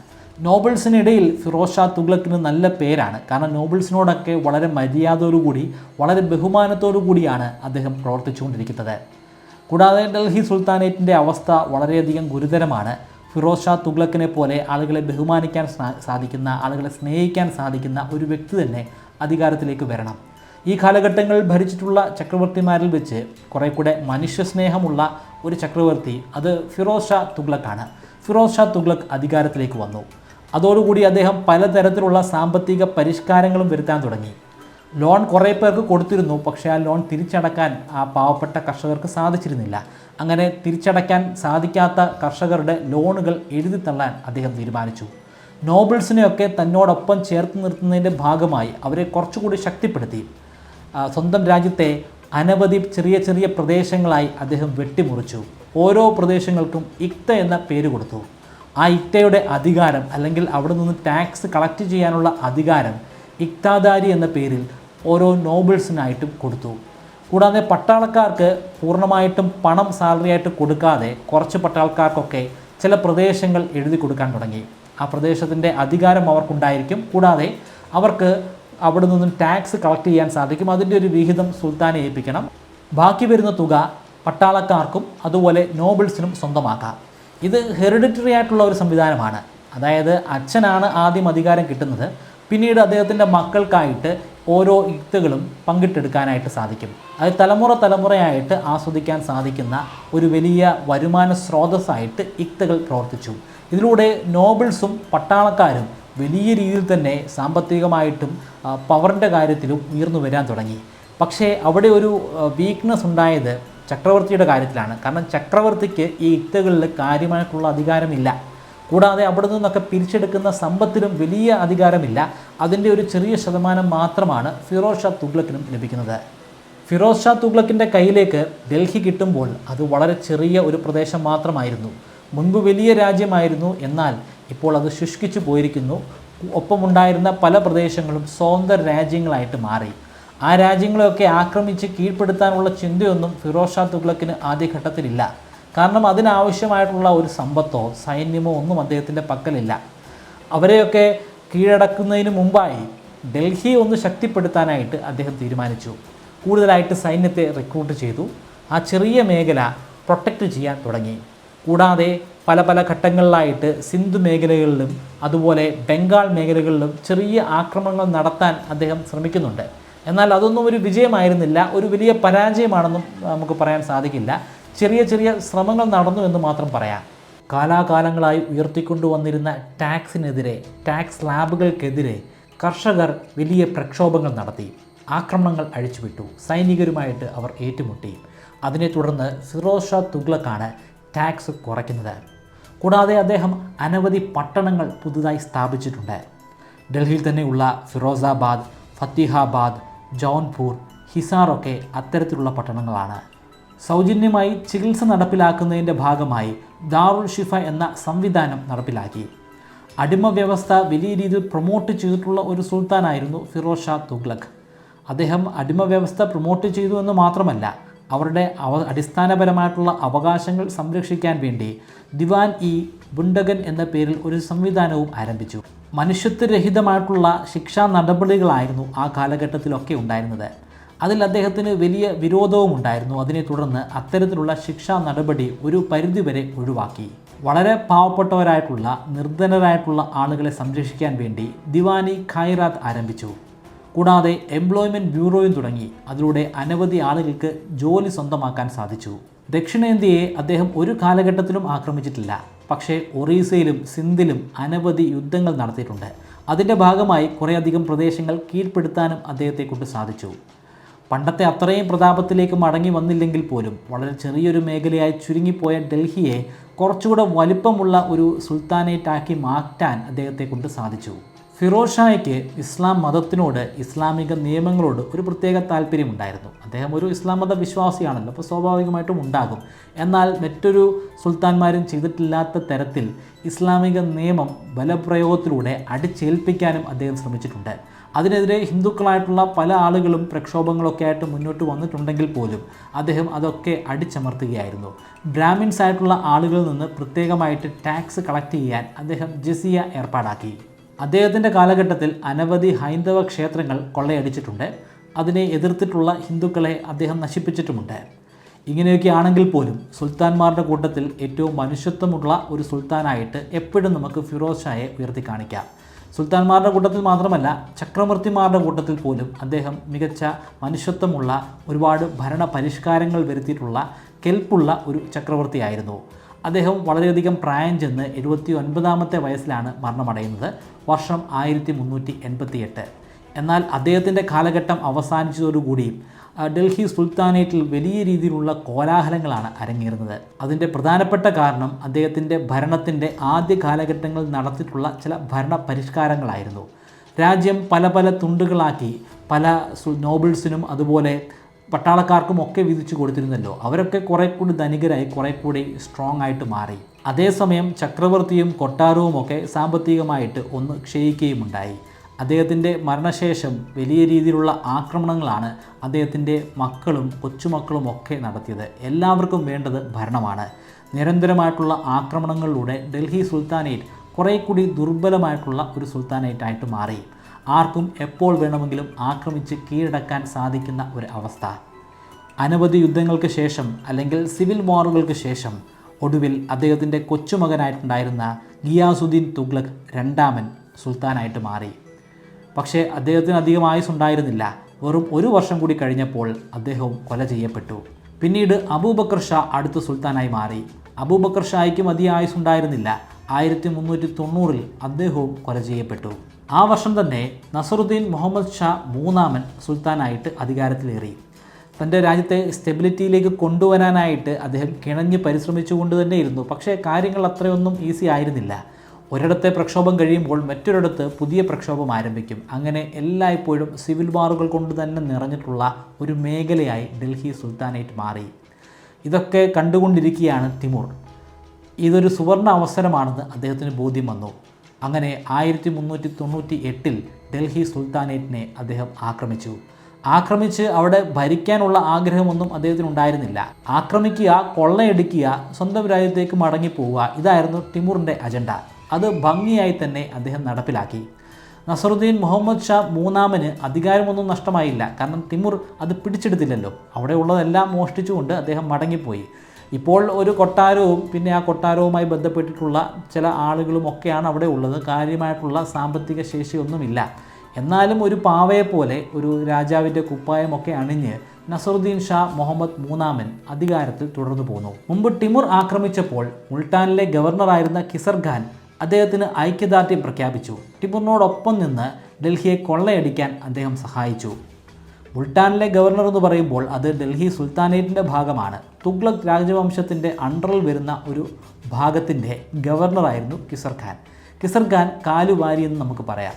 നോബിൾസിനിടയിൽ ഫിറോസ് ഷാ തുഗ്ലക്കിന് നല്ല പേരാണ്. കാരണം നോബിൾസിനോടൊക്കെ വളരെ മര്യാദയോടുകൂടി, വളരെ ബഹുമാനത്തോടു കൂടിയാണ് അദ്ദേഹം പ്രവർത്തിച്ചുകൊണ്ടിരിക്കുന്നത്. കൂടാതെ ഡൽഹി സുൽത്താനേറ്റിൻ്റെ അവസ്ഥ വളരെയധികം ഗുരുതരമാണ്. ഫിറോസ് ഷാ തുഗ്ലക്കിനെ പോലെ ആളുകളെ ബഹുമാനിക്കാൻ സാധിക്കുന്ന, ആളുകളെ സ്നേഹിക്കാൻ സാധിക്കുന്ന ഒരു വ്യക്തി തന്നെ അധികാരത്തിലേക്ക് വരണം. ഈ കാലഘട്ടങ്ങളിൽ ഭരിച്ചിട്ടുള്ള ചക്രവർത്തിമാരിൽ വെച്ച് കുറേ കൂടെ മനുഷ്യസ്നേഹമുള്ള ഒരു ചക്രവർത്തി അത് ഫിറോസ് ഷാ തുഗ്ലക്കാണ്. ഫിറോസ് ഷാ തുഗ്ലക്ക് അധികാരത്തിലേക്ക് വന്നു. അതോടുകൂടി അദ്ദേഹം പലതരത്തിലുള്ള സാമ്പത്തിക പരിഷ്കാരങ്ങളും വരുത്താൻ തുടങ്ങി. ലോൺ കുറേ പേർക്ക് കൊടുത്തിരുന്നു. പക്ഷേ ആ ലോൺ തിരിച്ചടക്കാൻ ആ പാവപ്പെട്ട കർഷകർക്ക് സാധിച്ചിരുന്നില്ല. അങ്ങനെ തിരിച്ചടയ്ക്കാൻ സാധിക്കാത്ത കർഷകരുടെ ലോണുകൾ എഴുതിത്തള്ളാൻ അദ്ദേഹം തീരുമാനിച്ചു. നോബിൾസിനെയൊക്കെ തന്നോടൊപ്പം ചേർത്ത് നിർത്തുന്നതിൻ്റെ ഭാഗമായി അവരെ കുറച്ചുകൂടി ശക്തിപ്പെടുത്തി. സ്വന്തം രാജ്യത്തെ അനവധി ചെറിയ ചെറിയ പ്രദേശങ്ങളായി അദ്ദേഹം വെട്ടിമുറിച്ചു. ഓരോ പ്രദേശങ്ങൾക്കും ഇക്ത എന്ന പേര് കൊടുത്തു. ആ ഇക്തയുടെ അധികാരം, അല്ലെങ്കിൽ അവിടെ നിന്ന് ടാക്സ് കളക്ട് ചെയ്യാനുള്ള അധികാരം ഇക്താദാരി എന്ന പേരിൽ ഓരോ നോബിൾസിനായിട്ടും കൊടുത്തു. കൂടാതെ പട്ടാളക്കാർക്ക് പൂർണ്ണമായിട്ടും പണം സാലറിയായിട്ട് കൊടുക്കാതെ കുറച്ച് പട്ടാളക്കാർക്കൊക്കെ ചില പ്രദേശങ്ങൾ എഴുതി കൊടുക്കാൻ തുടങ്ങി. ആ പ്രദേശത്തിൻ്റെ അധികാരം അവർക്കുണ്ടായിരിക്കും. കൂടാതെ അവർക്ക് അവിടെ നിന്നും ടാക്സ് കളക്ട് ചെയ്യാൻ സാധിക്കും. അതിൻ്റെ ഒരു വിഹിതം സുൽത്താനെ ഏൽപ്പിക്കണം. ബാക്കി വരുന്ന തുക പട്ടാളക്കാർക്കും അതുപോലെ നോബിൾസിനും സ്വന്തമാക്കാം. ഇത് ഹെറിഡിറ്ററി ആയിട്ടുള്ള ഒരു സംവിധാനമാണ്. അതായത് അച്ഛനാണ് ആദ്യം അധികാരം കിട്ടുന്നത്. പിന്നീട് അദ്ദേഹത്തിൻ്റെ മക്കൾക്കായിട്ട് ഓരോ ഇക്തകളും പങ്കിട്ടെടുക്കാനായിട്ട് സാധിക്കും. അത് തലമുറയായിട്ട് ആസ്വദിക്കാൻ സാധിക്കുന്ന ഒരു വലിയ വരുമാന സ്രോതസ്സായിട്ട് ഇക്തകൾ പ്രവർത്തിച്ചു. ഇതിലൂടെ നോബിൾസും പട്ടാളക്കാരും വലിയ രീതിയിൽ തന്നെ സാമ്പത്തികമായിട്ടും പവറിൻ്റെ കാര്യത്തിലും ഉയർന്നു വരാൻ തുടങ്ങി. പക്ഷേ അവിടെ ഒരു വീക്ക്നെസ് ഉണ്ടായത് ചക്രവർത്തിയുടെ കാര്യത്തിലാണ്. കാരണം ചക്രവർത്തിക്ക് ഈ ഇക്തകളിൽ കാര്യമായിട്ടുള്ള അധികാരമില്ല. കൂടാതെ അവിടെ നിന്നൊക്കെ പിരിച്ചെടുക്കുന്ന സമ്പത്തിലും വലിയ അധികാരമില്ല. അതിൻ്റെ ഒരു ചെറിയ ശതമാനം മാത്രമാണ് ഫിറോസ് ഷാ തുഗ്ലക്കിനും ലഭിക്കുന്നത്. ഫിറോസ് ഷാ തുഗ്ലക്കിൻ്റെ കയ്യിലേക്ക് ഡൽഹി കിട്ടുമ്പോൾ അത് വളരെ ചെറിയ ഒരു പ്രദേശം മാത്രമായിരുന്നു. മുൻപ് വലിയ രാജ്യമായിരുന്നു. എന്നാൽ ഇപ്പോൾ അത് ശുഷ്കിച്ചു പോയിരിക്കുന്നു. ഒപ്പമുണ്ടായിരുന്ന പല പ്രദേശങ്ങളും സ്വതന്ത്ര രാജ്യങ്ങളായിട്ട് മാറി. ആ രാജ്യങ്ങളെയൊക്കെ ആക്രമിച്ച് കീഴ്പ്പെടുത്താനുള്ള ചിന്തയൊന്നും ഫിറോസ് ഷാ തുഗ്ലക്കിന് ആദ്യഘട്ടത്തിലില്ല. കാരണം അതിനാവശ്യമായിട്ടുള്ള ഒരു സമ്പത്തോ സൈന്യമോ ഒന്നും അദ്ദേഹത്തിൻ്റെ പക്കലില്ല. അവരെയൊക്കെ കീഴടക്കുന്നതിന് മുമ്പായി ഡൽഹി ഒന്ന് ശക്തിപ്പെടുത്താനായിട്ട് അദ്ദേഹം തീരുമാനിച്ചു. കൂടുതലായിട്ട് സൈന്യത്തെ റിക്രൂട്ട് ചെയ്തു. ആ ചെറിയ മേഖല പ്രൊട്ടക്റ്റ് ചെയ്യാൻ തുടങ്ങി. കൂടാതെ പല പല ഘട്ടങ്ങളിലായിട്ട് സിന്ധു മേഖലകളിലും അതുപോലെ ബംഗാൾ മേഖലകളിലും ചെറിയ ആക്രമണങ്ങൾ നടത്താൻ അദ്ദേഹം ശ്രമിക്കുന്നുണ്ട്. എന്നാൽ അതൊന്നും ഒരു വിജയമായിരുന്നില്ല. ഒരു വലിയ പരാജയമാണെന്നും നമുക്ക് പറയാൻ സാധിക്കില്ല. ചെറിയ ചെറിയ ശ്രമങ്ങൾ നടന്നു എന്ന് മാത്രം പറയാം. കാലാകാലങ്ങളായി ഉയർത്തിക്കൊണ്ടുവന്നിരുന്ന ടാക്സിനെതിരെ, ടാക്സ് സ്ലാബുകൾക്കെതിരെ കർഷകർ വലിയ പ്രക്ഷോഭങ്ങൾ നടത്തി. ആക്രമണങ്ങൾ അഴിച്ചുവിട്ടു. സൈനികരുമായിട്ട് അവർ ഏറ്റുമുട്ടി. അതിനെ തുടർന്ന് ഫിറോസ് ഷാ തുഗ്ലക്കാണ് ടാക്സ് കുറയ്ക്കുന്നത്. കൂടാതെ അദ്ദേഹം അനവധി പട്ടണങ്ങൾ പുതുതായി സ്ഥാപിച്ചിട്ടുണ്ട്. ഡൽഹിയിൽ തന്നെയുള്ള ഫിറോസാബാദ്, ഫത്തിഹാബാദ്, ജൗൻപൂർ, ഹിസാറൊക്കെ അത്തരത്തിലുള്ള പട്ടണങ്ങളാണ്. സൗജന്യമായി ചികിത്സ നടപ്പിലാക്കുന്നതിൻ്റെ ഭാഗമായി ദാറുൽ ഷിഫ എന്ന സംവിധാനം നടപ്പിലാക്കി. അടിമ വ്യവസ്ഥ വലിയ രീതിയിൽ പ്രൊമോട്ട് ചെയ്തിട്ടുള്ള ഒരു സുൽത്താനായിരുന്നു ഫിറോസ് ഷാ തുഗ്ലക്ക്. അദ്ദേഹം അടിമ വ്യവസ്ഥ പ്രൊമോട്ട് ചെയ്തു എന്ന് മാത്രമല്ല, അവരുടെ അടിസ്ഥാനപരമായിട്ടുള്ള അവകാശങ്ങൾ സംരക്ഷിക്കാൻ വേണ്ടി ദിവാൻ ഇ ബുണ്ടഗൻ എന്ന പേരിൽ ഒരു സംവിധാനവും ആരംഭിച്ചു. മനുഷ്യത്വരഹിതമായിട്ടുള്ള ശിക്ഷാ നടപടികളായിരുന്നു ആ കാലഘട്ടത്തിലൊക്കെ ഉണ്ടായിരുന്നത്. അതിൽ അദ്ദേഹത്തിന് വലിയ വിരോധവും ഉണ്ടായിരുന്നു. അതിനെ തുടർന്ന് അത്തരത്തിലുള്ള ശിക്ഷാ നടപടി ഒരു പരിധിവരെ ഒഴിവാക്കി. വളരെ പാവപ്പെട്ടവരായിട്ടുള്ള, നിർധനരായിട്ടുള്ള ആളുകളെ സംരക്ഷിക്കാൻ വേണ്ടി ദിവാനി ഖൈറാത്ത് ആരംഭിച്ചു. കൂടാതെ എംപ്ലോയ്മെൻറ്റ് ബ്യൂറോയും തുടങ്ങി. അതിലൂടെ അനവധി ആളുകൾക്ക് ജോലി സ്വന്തമാക്കാൻ സാധിച്ചു. ദക്ഷിണേന്ത്യയെ അദ്ദേഹം ഒരു കാലഘട്ടത്തിലും ആക്രമിച്ചിട്ടില്ല. പക്ഷേ ഒറീസയിലും സിന്ധിലും അനവധി യുദ്ധങ്ങൾ നടത്തിയിട്ടുണ്ട്. അതിൻ്റെ ഭാഗമായി കുറേയധികം പ്രദേശങ്ങൾ കീഴ്പ്പെടുത്താനും അദ്ദേഹത്തെ കൊണ്ട് സാധിച്ചു. പണ്ടത്തെ അത്രയും പ്രതാപത്തിലേക്ക് മടങ്ങി വന്നില്ലെങ്കിൽ പോലും വളരെ ചെറിയൊരു മേഖലയായി ചുരുങ്ങിപ്പോയ ഡൽഹിയെ കുറച്ചുകൂടെ വലിപ്പമുള്ള ഒരു സുൽത്താനേറ്റാക്കി മാറ്റാൻ അദ്ദേഹത്തെ കൊണ്ട് സാധിച്ചു. ഫിറോസ് ഷായ്ക്ക് ഇസ്ലാം മതത്തിനോട്, ഇസ്ലാമിക നിയമങ്ങളോട് ഒരു പ്രത്യേക താല്പര്യമുണ്ടായിരുന്നു. അദ്ദേഹം ഒരു ഇസ്ലാം മത വിശ്വാസിയാണല്ലോ, അപ്പോൾ സ്വാഭാവികമായിട്ടും ഉണ്ടാകും. എന്നാൽ മറ്റൊരു സുൽത്താൻമാരും ചെയ്തിട്ടില്ലാത്ത തരത്തിൽ ഇസ്ലാമിക നിയമം ബലപ്രയോഗത്തിലൂടെ അടിച്ചേൽപ്പിക്കാനും അദ്ദേഹം ശ്രമിച്ചിട്ടുണ്ട്. അതിനെതിരെ ഹിന്ദുക്കളായിട്ടുള്ള പല ആളുകളും പ്രക്ഷോഭങ്ങളൊക്കെ ആയിട്ട് മുന്നോട്ട് വന്നിട്ടുണ്ടെങ്കിൽ പോലും അദ്ദേഹം അതൊക്കെ അടിച്ചമർത്തുകയായിരുന്നു. ബ്രാഹ്മിൻസ് ആയിട്ടുള്ള ആളുകളിൽ നിന്ന് പ്രത്യേകമായിട്ട് ടാക്സ് കളക്ട് ചെയ്യാൻ അദ്ദേഹം ജസിയ ഏർപ്പാടാക്കി. അദ്ദേഹത്തിൻ്റെ കാലഘട്ടത്തിൽ അനവധി ഹൈന്ദവ ക്ഷേത്രങ്ങൾ കൊള്ളയടിച്ചിട്ടുണ്ട്. അതിനെ എതിർത്തിട്ടുള്ള ഹിന്ദുക്കളെ അദ്ദേഹം നശിപ്പിച്ചിട്ടുമുണ്ട്. ഇങ്ങനെയൊക്കെ ആണെങ്കിൽ പോലും സുൽത്താൻമാരുടെ കൂട്ടത്തിൽ ഏറ്റവും മനുഷ്യത്വമുള്ള ഒരു സുൽത്താനായിട്ട് എപ്പോഴും നമുക്ക് ഫിറോസ് ഷായെ ഉയർത്തി കാണിക്കാം. സുൽത്താൻമാരുടെ കൂട്ടത്തിൽ മാത്രമല്ല, ചക്രവർത്തിമാരുടെ കൂട്ടത്തിൽ പോലും അദ്ദേഹം മികച്ച മനുഷ്യത്വമുള്ള ഒരുപാട് ഭരണ പരിഷ്കാരങ്ങൾ വരുത്തിയിട്ടുള്ള കെൽപ്പുള്ള ഒരു ചക്രവർത്തിയായിരുന്നു. അദ്ദേഹം വളരെയധികം പ്രായം ചെന്ന് 79ാമത്തെ വയസ്സിലാണ് മരണമടയുന്നത്. വർഷം 1388. എന്നാൽ അദ്ദേഹത്തിൻ്റെ കാലഘട്ടം അവസാനിച്ചതോടുകൂടി ഡൽഹി സുൽത്താനേറ്റിൽ വലിയ രീതിയിലുള്ള കോലാഹലങ്ങളാണ് അരങ്ങേറുന്നത്. അതിൻ്റെ പ്രധാനപ്പെട്ട കാരണം അദ്ദേഹത്തിൻ്റെ ഭരണത്തിൻ്റെ ആദ്യ കാലഘട്ടങ്ങളിൽ നടത്തിയിട്ടുള്ള ചില ഭരണ പരിഷ്കാരങ്ങളായിരുന്നു. രാജ്യം പല പല തുണ്ടുകളാക്കി പല നോബിൾസിനും അതുപോലെ പട്ടാളക്കാർക്കും ഒക്കെ വിധിച്ചു കൊടുത്തിരുന്നല്ലോ. അവരൊക്കെ കുറേ കൂടി ധനികരായി, കുറേ കൂടി സ്ട്രോങ് ആയിട്ട് മാറി. അതേസമയം ചക്രവർത്തിയും കൊട്ടാരവും ഒക്കെ സാമ്പത്തികമായിട്ട് ഒന്ന് ക്ഷയിക്കുകയുമുണ്ടായി. അദ്ദേഹത്തിൻ്റെ മരണശേഷം വലിയ രീതിയിലുള്ള ആക്രമണങ്ങളാണ് അദ്ദേഹത്തിൻ്റെ മക്കളും കൊച്ചുമക്കളും ഒക്കെ നടത്തിയത്. എല്ലാവർക്കും വേണ്ടത് ഭരണമാണ്. നിരന്തരമായിട്ടുള്ള ആക്രമണങ്ങളിലൂടെ ഡൽഹി സുൽത്താനേറ്റ് കുറേ കൂടി ദുർബലമായിട്ടുള്ള ഒരു സുൽത്താനേറ്റായിട്ട് മാറി. ആർക്കും എപ്പോൾ വേണമെങ്കിലും ആക്രമിച്ച് കീഴടക്കാൻ സാധിക്കുന്ന ഒരു അവസ്ഥ. അനവധി യുദ്ധങ്ങൾക്ക് ശേഷം അല്ലെങ്കിൽ സിവിൽ വാറുകൾക്ക് ശേഷം ഒടുവിൽ അദ്ദേഹത്തിൻ്റെ കൊച്ചുമകനായിട്ടുണ്ടായിരുന്ന ഗിയാസുദ്ദീൻ തുഗ്ലക് രണ്ടാമൻ സുൽത്താനായിട്ട് മാറി. പക്ഷേ അദ്ദേഹത്തിന് അധികം ആയുസ്സുണ്ടായിരുന്നില്ല. വെറും 1 വർഷം കൂടി കഴിഞ്ഞപ്പോൾ അദ്ദേഹവും കൊല ചെയ്യപ്പെട്ടു. പിന്നീട് അബൂബക്കർ ഷാ അടുത്ത സുൽത്താനായി മാറി. അബൂബക്കർ ഷായ്ക്കും അധികം ആയുസ്സുണ്ടായിരുന്നില്ല. 1390 അദ്ദേഹവും കൊല ചെയ്യപ്പെട്ടു. ആ വർഷം തന്നെ നസറുദ്ദീൻ മുഹമ്മദ് ഷാ മൂന്നാമൻ സുൽത്താനായിട്ട് അധികാരത്തിലേറി. തൻ്റെ രാജ്യത്തെ സ്റ്റെബിലിറ്റിയിലേക്ക് കൊണ്ടുവരാനായിട്ട് അദ്ദേഹം കിണഞ്ഞ് പരിശ്രമിച്ചുകൊണ്ട് തന്നെ ഇരുന്നു. പക്ഷേ കാര്യങ്ങൾ അത്രയൊന്നും ഈസി ആയിരുന്നില്ല. ഒരിടത്തെ പ്രക്ഷോഭം കഴിയുമ്പോൾ മറ്റൊരിടത്ത് പുതിയ പ്രക്ഷോഭം ആരംഭിക്കും. അങ്ങനെ എല്ലായ്പ്പോഴും സിവിൽ വാറുകൾ കൊണ്ട് തന്നെ നിറഞ്ഞിട്ടുള്ള ഒരു മേഖലയായി ഡൽഹി സുൽത്താനേറ്റ് മാറി. ഇതൊക്കെ കണ്ടുകൊണ്ടിരിക്കുകയാണ് തിമൂർ. ഇതൊരു സുവർണ അവസരമാണെന്ന് അദ്ദേഹത്തിന് ബോധ്യം വന്നു. അങ്ങനെ 1398 ഡൽഹി സുൽത്താനേറ്റിനെ അദ്ദേഹം ആക്രമിച്ച് അവിടെ ഭരിക്കാനുള്ള ആഗ്രഹമൊന്നും അദ്ദേഹത്തിന് ഉണ്ടായിരുന്നില്ല. ആക്രമിക്കുക, കൊള്ളയടിക്കുക, സ്വന്തം രാജ്യത്തേക്ക് മടങ്ങിപ്പോവുക, ഇതായിരുന്നു തിമൂറിൻ്റെ അജണ്ട. അത് ഭംഗിയായി തന്നെ അദ്ദേഹം നടപ്പിലാക്കി. നസറുദ്ദീൻ മുഹമ്മദ് ഷാ മൂന്നാമന് അധികാരമൊന്നും നഷ്ടമായില്ല. കാരണം തിമൂർ അത് പിടിച്ചെടുത്തില്ലല്ലോ. അവിടെ ഉള്ളതെല്ലാം മോഷ്ടിച്ചുകൊണ്ട് അദ്ദേഹം മടങ്ങിപ്പോയി. ഇപ്പോൾ ഒരു കൊട്ടാരവും പിന്നെ ആ കൊട്ടാരവുമായി ബന്ധപ്പെട്ടിട്ടുള്ള ചില ആളുകളും ഒക്കെയാണ് അവിടെ ഉള്ളത്. കാര്യമായിട്ടുള്ള സാമ്പത്തിക ശേഷിയൊന്നുമില്ല. എന്നാലും ഒരു പാവയെപ്പോലെ ഒരു രാജാവിൻ്റെ കുപ്പായമൊക്കെ അണിഞ്ഞ് നസറുദ്ദീൻ ഷാ മുഹമ്മദ് മൂന്നാമൻ അധികാരത്തിൽ തുടർന്നു പോന്നു. മുമ്പ് തിമൂർ ആക്രമിച്ചപ്പോൾ മുൾട്ടാനിലെ ഗവർണറായിരുന്ന കിസർ ഖാൻ അദ്ദേഹത്തിന് ഐക്യദാർഢ്യം പ്രഖ്യാപിച്ചു. തിമൂറിനോടൊപ്പം നിന്ന് ഡൽഹിയെ കൊള്ളയടിക്കാൻ അദ്ദേഹം സഹായിച്ചു. മുൾട്ടാനിലെ ഗവർണർ എന്ന് പറയുമ്പോൾ അത് ഡൽഹി സുൽത്താനേറ്റിൻ്റെ ഭാഗമാണ്. തുഗ്ലക് രാജവംശത്തിൻ്റെ അണ്ടറിൽ വരുന്ന ഒരു ഭാഗത്തിൻ്റെ ഗവർണറായിരുന്നു കിസർ ഖാൻ. കിസർ ഖാൻ കാലുവാരി എന്ന് നമുക്ക് പറയാം.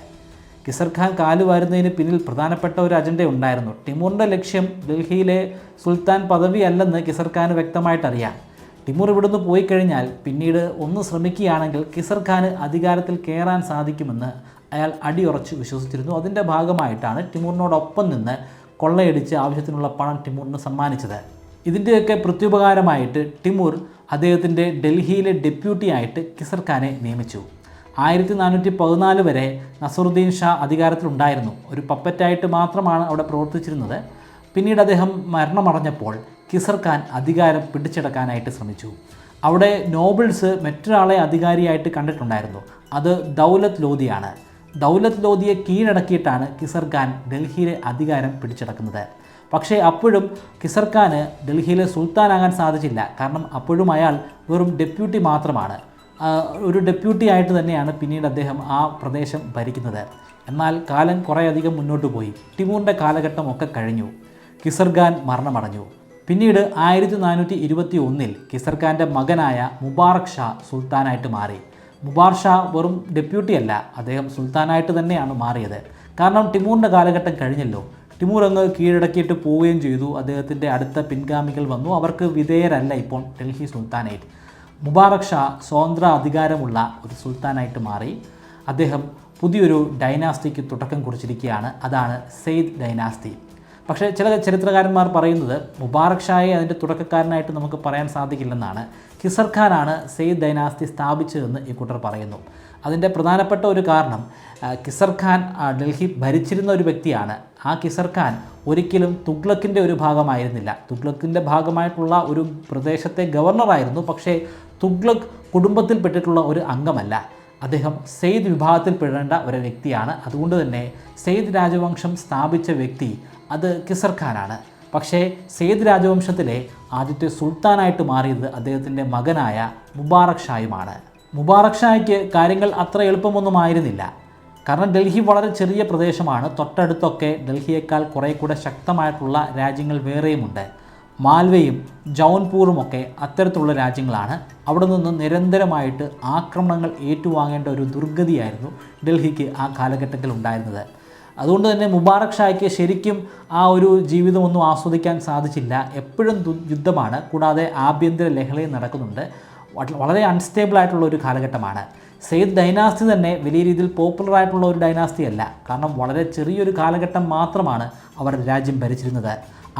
കിസർ ഖാൻ കാലുവാരുന്നതിന് പിന്നിൽ പ്രധാനപ്പെട്ട ഒരു അജണ്ട ഉണ്ടായിരുന്നു. തിമൂറിൻ്റെ ലക്ഷ്യം ഡൽഹിയിലെ സുൽത്താൻ പദവി അല്ലെന്ന് കിസർ ഖാന് വ്യക്തമായിട്ടറിയാം. തിമൂർ ഇവിടുന്ന് പോയി കഴിഞ്ഞാൽ പിന്നീട് ഒന്ന് ശ്രമിക്കുകയാണെങ്കിൽ കിസർ ഖാന് അധികാരത്തിൽ കയറാൻ സാധിക്കുമെന്ന് അയാൾ അടിയുറച്ച് വിശ്വസിച്ചിരുന്നു. അതിൻ്റെ ഭാഗമായിട്ടാണ് തിമൂറിനോടൊപ്പം നിന്ന് കൊള്ളയടിച്ച് ആവശ്യത്തിനുള്ള പണം തിമൂറിന് സമ്മാനിച്ചത്. ഇതിൻ്റെയൊക്കെ പ്രത്യുപകാരമായിട്ട് തിമൂർ അദ്ദേഹത്തിൻ്റെ ഡൽഹിയിലെ ഡെപ്യൂട്ടി ആയിട്ട് കിസർ ഖാനെ നിയമിച്ചു. 1414 വരെ നസറുദ്ദീൻ ഷാ അധികാരത്തിലുണ്ടായിരുന്നു. ഒരു പപ്പറ്റായിട്ട് മാത്രമാണ് അവിടെ പ്രവർത്തിച്ചിരുന്നത്. പിന്നീട് അദ്ദേഹം മരണമടഞ്ഞപ്പോൾ കിസർ ഖാൻ അധികാരം പിടിച്ചെടുക്കാനായിട്ട് ശ്രമിച്ചു. അവിടെ നോബിൾസ് മറ്റൊരാളെ അധികാരിയായിട്ട് കണ്ടിട്ടുണ്ടായിരുന്നു. അത് ദൗലത്ത് ലോധിയാണ്. ദൗലത്ത് ലോധിയെ കീഴടക്കിയിട്ടാണ് കിസർ ഖാൻ ഡൽഹിയിലെ അധികാരം പിടിച്ചെടുക്കുന്നത്. പക്ഷേ അപ്പോഴും കിസർ ഖാന് ഡൽഹിയിലെ സുൽത്താനാകാൻ സാധിച്ചില്ല. കാരണം അപ്പോഴും അയാൾ വെറും ഡെപ്യൂട്ടി മാത്രമാണ്. ഒരു ഡെപ്യൂട്ടി ആയിട്ട് തന്നെയാണ് പിന്നീട് അദ്ദേഹം ആ പ്രദേശം ഭരിക്കുന്നത്. എന്നാൽ കാലം കുറേയധികം മുന്നോട്ട് പോയി. തിമൂറിൻ്റെ കാലഘട്ടമൊക്കെ കഴിഞ്ഞു. കിസർ ഖാൻ മരണമടഞ്ഞു. പിന്നീട് 1421 കിസർ ഖാൻ്റെ മകനായ മുബാറക് ഷാ സുൽത്താനായിട്ട് മാറി. മുബാർ ഷാ വെറും ഡെപ്യൂട്ടി അല്ല, അദ്ദേഹം സുൽത്താനായിട്ട് തന്നെയാണ് മാറിയത്. കാരണം ടിമൂറിൻ്റെ കാലഘട്ടം കഴിഞ്ഞല്ലോ. ടിമൂർ അങ്ങ് കീഴടക്കിയിട്ട് പോവുകയും ചെയ്തു. അദ്ദേഹത്തിൻ്റെ അടുത്ത പിൻഗാമികൾ വന്നു. അവർക്ക് വിധേയരല്ല ഇപ്പോൾ ഡൽഹി സുൽത്താനേറ്റ്. മുബാറക് ഷാ സ്വതന്ത്ര അധികാരമുള്ള ഒരു സുൽത്താനായിട്ട് മാറി. അദ്ദേഹം പുതിയൊരു ഡൈനാസ്റ്റിക്ക് തുടക്കം കുറിച്ചിരിക്കുകയാണ്. അതാണ് സെയ്ദ് ഡൈനാസ്റ്റി. പക്ഷേ ചില ചരിത്രകാരന്മാർ പറയുന്നത് മുബാറക് ഷായെ അതിൻ്റെ തുടക്കക്കാരനായിട്ട് നമുക്ക് പറയാൻ സാധിക്കില്ലെന്നാണ്. ഖിസർ ഖാനാണ് സെയ്ദ് ഡൈനാസ്റ്റി സ്ഥാപിച്ചതെന്ന് ഈ കൂട്ടർ പറയുന്നു. അതിൻ്റെ പ്രധാനപ്പെട്ട ഒരു കാരണം ഖിസർ ഖാൻ ഡൽഹി ഭരിച്ചിരുന്ന ഒരു വ്യക്തിയാണ്. ആ ഖിസർ ഖാൻ ഒരിക്കലും തുഗ്ലക്കിൻ്റെ ഒരു ഭാഗമായിരുന്നില്ല. തുഗ്ലക്കിൻ്റെ ഭാഗമായിട്ടുള്ള ഒരു പ്രദേശത്തെ ഗവർണറായിരുന്നു. പക്ഷേ തുഗ്ലക് കുടുംബത്തിൽപ്പെട്ടിട്ടുള്ള ഒരു അംഗമല്ല. അദ്ദേഹം സെയ്ദ് വിഭാഗത്തിൽപ്പെടേണ്ട ഒരു വ്യക്തിയാണ്. അതുകൊണ്ട് തന്നെ സെയ്ദ് രാജവംശം സ്ഥാപിച്ച വ്യക്തി അത് ഖിസർ ഖാനാണ്. പക്ഷേ സെയ്ദ് രാജവംശത്തിലെ ആദ്യത്തെ സുൽത്താനായിട്ട് മാറിയത് അദ്ദേഹത്തിൻ്റെ മകനായ മുബാറക് ഷായുമാണ്. മുബാറക് ഷായ്ക്ക് കാര്യങ്ങൾ അത്ര എളുപ്പമൊന്നും ആയിരുന്നില്ല. കാരണം ഡൽഹി വളരെ ചെറിയ പ്രദേശമാണ്. തൊട്ടടുത്തൊക്കെ ഡൽഹിയേക്കാൾ കുറേ കൂടെ ശക്തമായിട്ടുള്ള രാജ്യങ്ങൾ വേറെയുമുണ്ട്. മാൽവയും ജൗൻപൂറുമൊക്കെ അത്തരത്തിലുള്ള രാജ്യങ്ങളാണ്. അവിടെ നിന്ന് നിരന്തരമായിട്ട് ആക്രമണങ്ങൾ ഏറ്റുവാങ്ങേണ്ട ഒരു ദുർഗതിയായിരുന്നു ഡൽഹിക്ക് ആ കാലഘട്ടത്തിൽ ഉണ്ടായിരുന്നത്. അതുകൊണ്ട് തന്നെ മുബാറക് ഷായ്ക്ക് ശരിക്കും ആ ഒരു ജീവിതമൊന്നും ആസ്വദിക്കാൻ സാധിച്ചില്ല. എപ്പോഴും യുദ്ധമാണ്, കൂടാതെ ആഭ്യന്തര ലഹളയും നടക്കുന്നുണ്ട്. വളരെ അൺസ്റ്റേബിൾ ആയിട്ടുള്ള ഒരു കാലഘട്ടമാണ്. സെയ്ദ് ഡൈനാസ്റ്റി തന്നെ വലിയ രീതിയിൽ പോപ്പുലർ ആയിട്ടുള്ള ഒരു ഡൈനാസ്റ്റി അല്ല. കാരണം വളരെ ചെറിയൊരു കാലഘട്ടം മാത്രമാണ് അവർ രാജ്യം ഭരിച്ചിരുന്നത്.